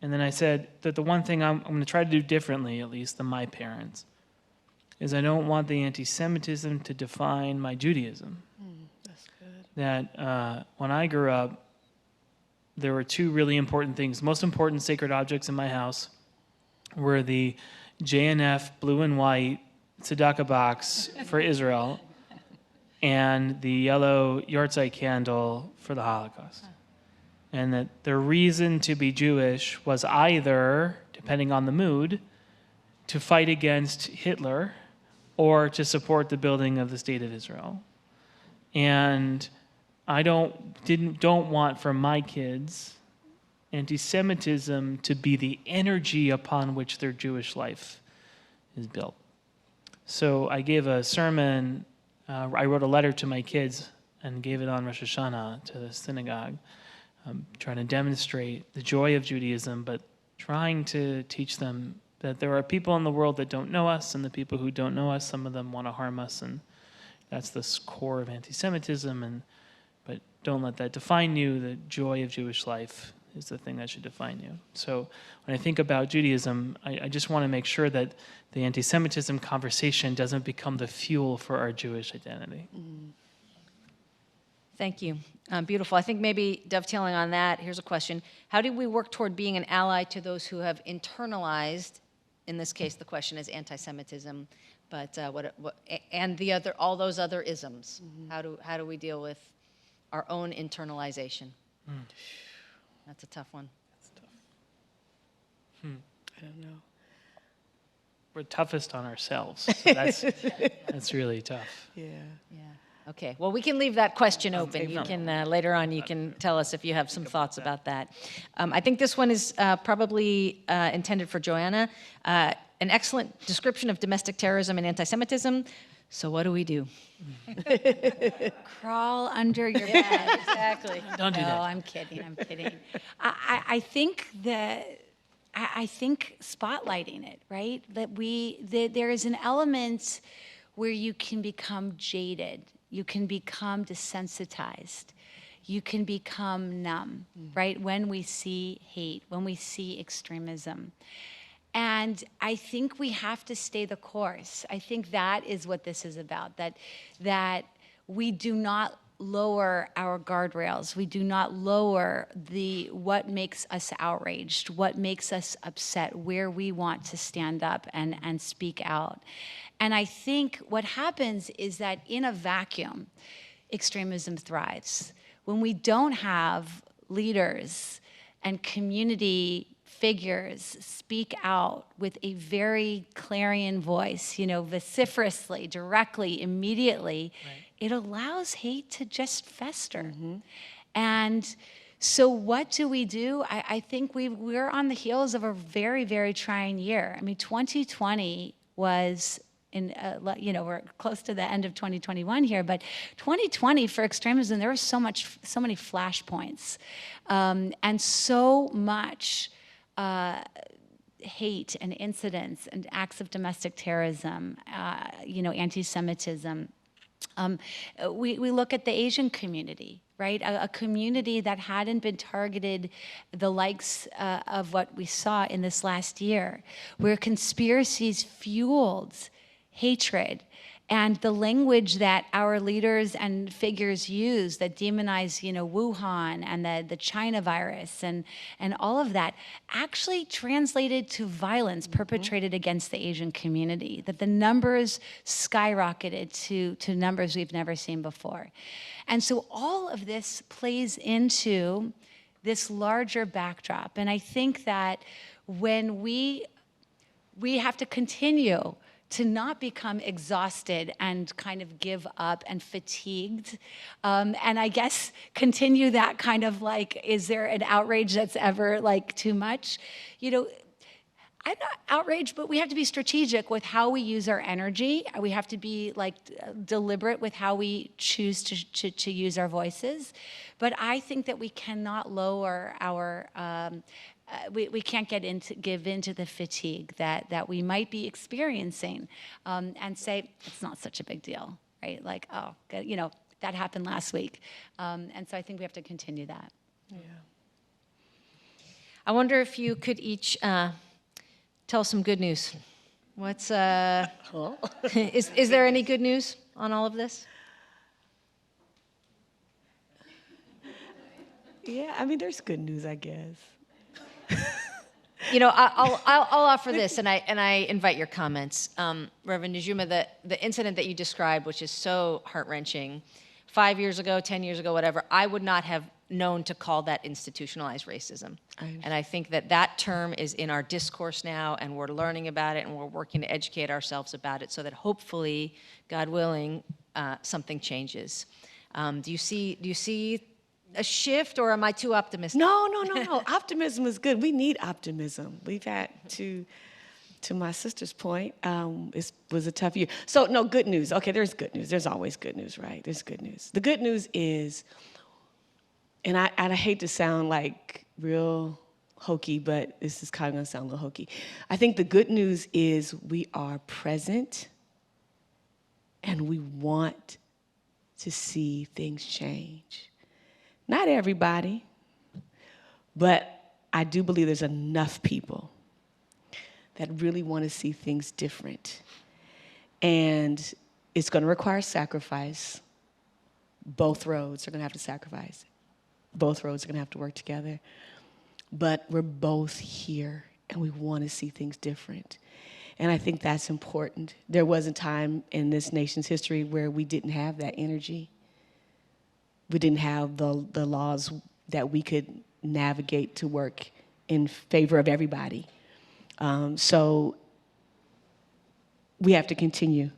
then I said that the one thing I'm going to try to do differently, at least, than my parents, is I don't want the anti-Semitism to define my Judaism. That when I grew up, there were 2 really important things. The most important sacred objects in my house were the JNF blue and white tzedakah box for Israel and the yellow yahrzeit candle for the Holocaust. And that the reason to be Jewish was either, depending on the mood, to fight against Hitler or to support the building of the State of Israel. And I don't want for my kids anti-Semitism to be the energy upon which their Jewish life is built. So I gave a sermon, I wrote a letter to my kids and gave it on Rosh Hashanah to the synagogue, trying to demonstrate the joy of Judaism, but trying to teach them that there are people in the world that don't know us, and the people who don't know us, some of them want to harm us, and that's the core of anti-Semitism, but don't let that define you. The joy of Jewish life is the thing that should define you. So when I think about Judaism, I just want to make sure that the anti-Semitism conversation doesn't become the fuel for our Jewish identity. Thank you. Beautiful. I think maybe dovetailing on that, here's a question. How do we work toward being an ally to those who have internalized, in this case the question is anti-Semitism, but and all those other isms? How do we deal with our own internalization? That's a tough one. That's tough. I don't know. We're toughest on ourselves. So that's really tough. Yeah. Yeah. Okay. Well, we can leave that question open. You can later on. You can tell us if you have some thoughts about that. I think this one is probably intended for Joanna. An excellent description of domestic terrorism and anti-Semitism. So what do we do? Crawl under your bed. Exactly. Don't do that. No, I'm kidding. I think spotlighting it, right? That there is an element where you can become jaded, you can become desensitized, you can become numb, right? When we see hate, when we see extremism. And I think we have to stay the course. I think that is what this is about, that we do not lower our guardrails. We do not lower what makes us outraged, what makes us upset, where we want to stand up and speak out. And I think what happens is that in a vacuum, extremism thrives. When we don't have leaders and community figures speak out with a very clarion voice, vociferously, directly, immediately, it allows hate to just fester. And so what do we do? I think we're on the heels of a very, very trying year. I mean, 2020 was we're close to the end of 2021 here, but 2020 for extremism, there were so many flashpoints, and so much hate and incidents and acts of domestic terrorism, anti-Semitism. We look at the Asian community, right? A community that hadn't been targeted the likes of what we saw in this last year, where conspiracies fueled hatred, and the language that our leaders and figures use that demonize, Wuhan and the China virus and all of that actually translated to violence perpetrated against the Asian community, that the numbers skyrocketed to numbers we've never seen before. And so all of this plays into this larger backdrop. And I think that when we have to continue to not become exhausted and kind of give up and fatigued. And I guess continue that kind of like, is there an outrage that's ever like too much? I'm not outraged, but we have to be strategic with how we use our energy. We have to be like deliberate with how we choose to use our voices. But I think that we cannot lower our we can't give into the fatigue that we might be experiencing, and say it's not such a big deal, right? Like, oh, that happened last week, and so I think we have to continue that. Yeah. I wonder if you could each tell some good news. What's is there any good news on all of this? Yeah, I mean, there's good news, I guess. I'll offer this, and I invite your comments. Reverend Najuma, the incident that you described, which is so heart-wrenching, 5 years ago, 10 years ago, whatever, I would not have known to call that institutionalized racism. And I think that term is in our discourse now, and we're learning about it, and we're working to educate ourselves about it so that hopefully, God willing, something changes. Do you see a shift, or am I too optimistic? No. Optimism is good. We need optimism. We've had to my sister's point, it was a tough year. So no, good news. Okay, there's good news. There's always good news, right? There's good news. The good news is, and I hate to sound like real hokey, but this is kind of gonna sound a little hokey. I think the good news is we are present and we want to see things change. Not everybody, but I do believe there's enough people that really want to see things different. And it's going to require sacrifice. Both roads are going to have to sacrifice. Both roads are going to have to work together. But we're both here, and we want to see things different. And I think that's important. There was a time in this nation's history where we didn't have that energy. We didn't have the laws that we could navigate to work in favor of everybody. So we have to continue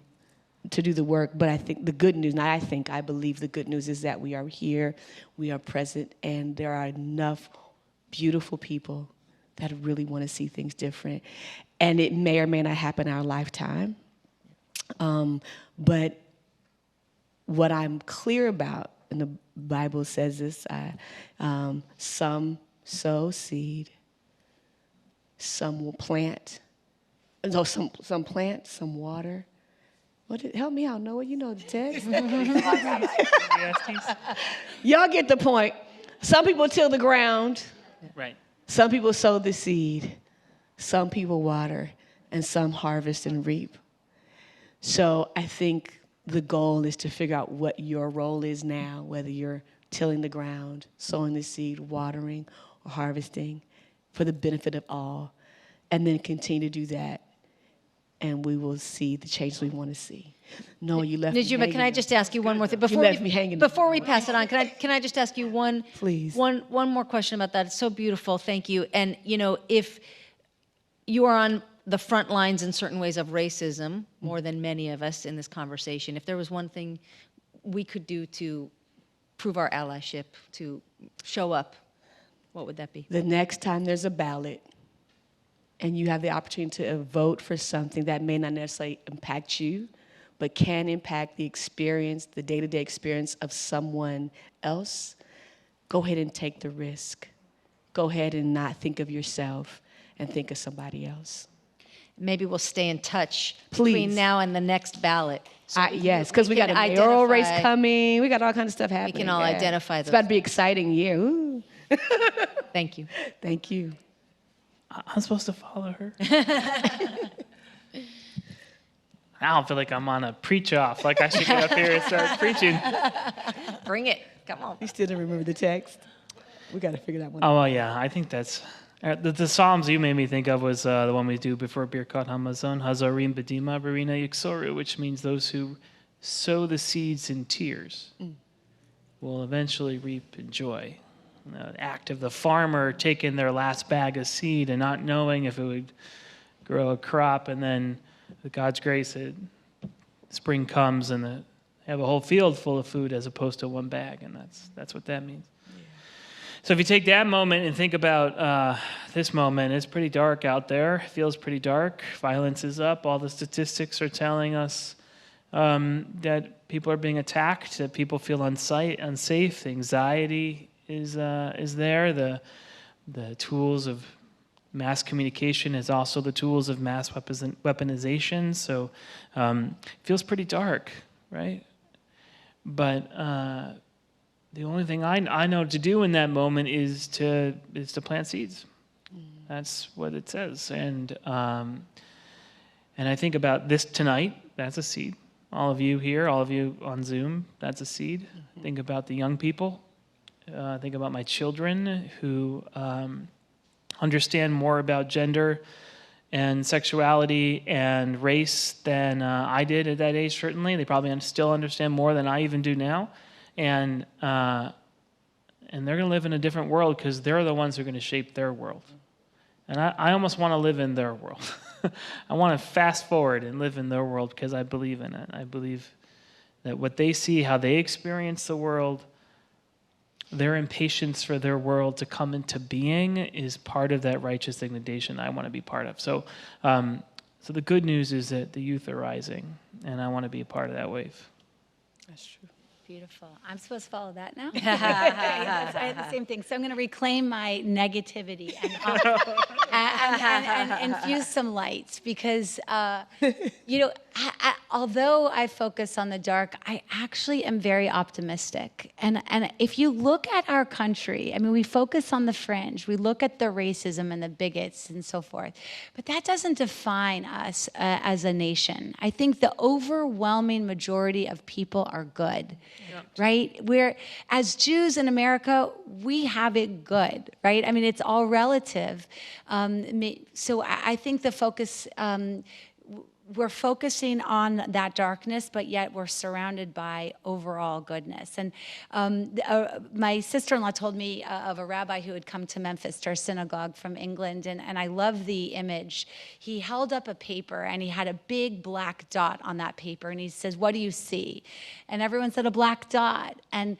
to do the work. But I think the good news, I believe the good news is that we are here, we are present, and there are enough beautiful people that really want to see things different. And it may or may not happen in our lifetime. But what I'm clear about, and the Bible says this, some sow seed, some will plant. No, some plant, some water. Help me out, Noah, you know the text. Y'all get the point. Some people till the ground. Right. Some people sow the seed. Some people water, and some harvest and reap. So I think the goal is to figure out what your role is now, whether you're tilling the ground, sowing the seed, watering, or harvesting for the benefit of all, and then continue to do that and we will see the change we want to see. No, you left me Najuma, hanging can I there. just ask you one more thing? You left me hanging. Before we pass it on, can I just ask you Please. one more question about that? It's so beautiful, thank you. And if you are on the front lines in certain ways of racism, more than many of us in this conversation, if there was one thing we could do to prove our allyship, to show up, what would that be? The next time there's a ballot and you have the opportunity to vote for something that may not necessarily impact you, but can impact the experience, the day-to-day experience of someone else, go ahead and take the risk. Go ahead and not think of yourself and think of somebody else. Maybe we'll stay in touch Please. between now and the next ballot. So Yes, because we got a can mayoral race identify- coming. We got all kinds of stuff happening. can all identify It's those about to be an exciting year. Ooh. Thank you. Thank you. I'm supposed to follow her. I don't feel like I'm on a preach off. Like I should get up here and start preaching. Bring it. Come on. You still don't remember the text? We got to figure that one out. Oh, well, yeah, I think that's... The Psalms you made me think of was the one we do before Birkat Hamazon, Hazarim Bedima Barina Yiksoru, which means those who sow the seeds in tears will eventually reap in joy. The act of the farmer taking their last bag of seed and not knowing if it would grow a crop, and then with God's grace, spring comes and they have a whole field full of food as opposed to one bag, and that's what that means. So if you take that moment and think about this moment, it's pretty dark out there. It feels pretty dark. Violence is up. All the statistics are telling us that people are being attacked, that people feel unsafe. Anxiety is there. The tools of mass communication is also the tools of mass weaponization. So it feels pretty dark, right? But the only thing I know to do in that moment is to plant seeds. That's what it says. And I think about this tonight. That's a seed. All of you here, all of you on Zoom, that's a seed. Think about the young people. Think about my children who understand more about gender and sexuality and race than I did at that age, certainly. They probably still understand more than I even do now. And they're going to live in a different world because they're the ones who are going to shape their world. And I almost want to live in their world. I want to fast forward and live in their world because I believe in it. I believe that what they see, how they experience the world, their impatience for their world to come into being is part of that righteous indignation I want to be part of. So the good news is that the youth are rising, and I want to be a part of that wave. That's true. Beautiful. I'm supposed to follow that now? Yes, I have the same thing. So I'm going to reclaim my negativity and infuse some light because, although I focus on the dark, I actually am very optimistic. And if you look at our country, I mean, we focus on the fringe. We look at the racism and the bigots and so forth. But that doesn't define us as a nation. I think the overwhelming majority of people are good. Right? We're, as Jews in America, we have it good, right? I mean, it's all relative. So I think the focus, we're focusing on that darkness, but yet we're surrounded by overall goodness. And my sister-in-law told me of a rabbi who had come to Memphis, to our synagogue from England, and I love the image. He held up a paper, and he had a big black dot on that paper, and he says, "What do you see?" And everyone said, "A black dot." And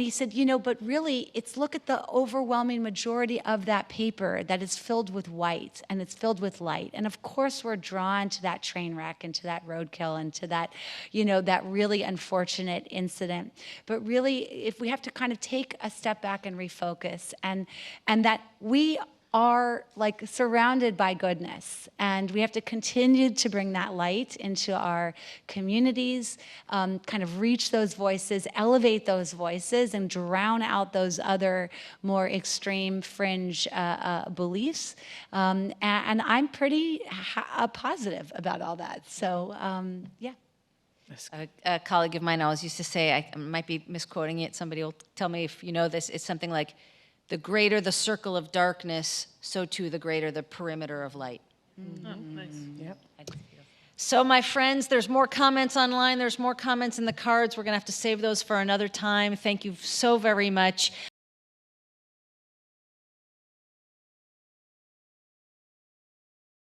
he said, but really, look at the overwhelming majority of that paper that is filled with white and it's filled with light. And of course, we're drawn to that train wreck and to that roadkill and to that, that really unfortunate incident. But really, if we have to kind of take a step back and refocus, and that we are like surrounded by goodness, and we have to continue to bring that light into our communities, kind of reach those voices, elevate those voices, and drown out those other more extreme fringe beliefs. And I'm pretty positive about all that. So, yeah. A colleague of mine always used to say, I might be misquoting it, somebody will tell me if you know this, it's something like, the greater the circle of darkness, so too the greater the perimeter of light. Oh, nice. Yep. So, my friends, there's more comments online. There's more comments in the cards. We're going to have to save those for another time. Thank you so very much.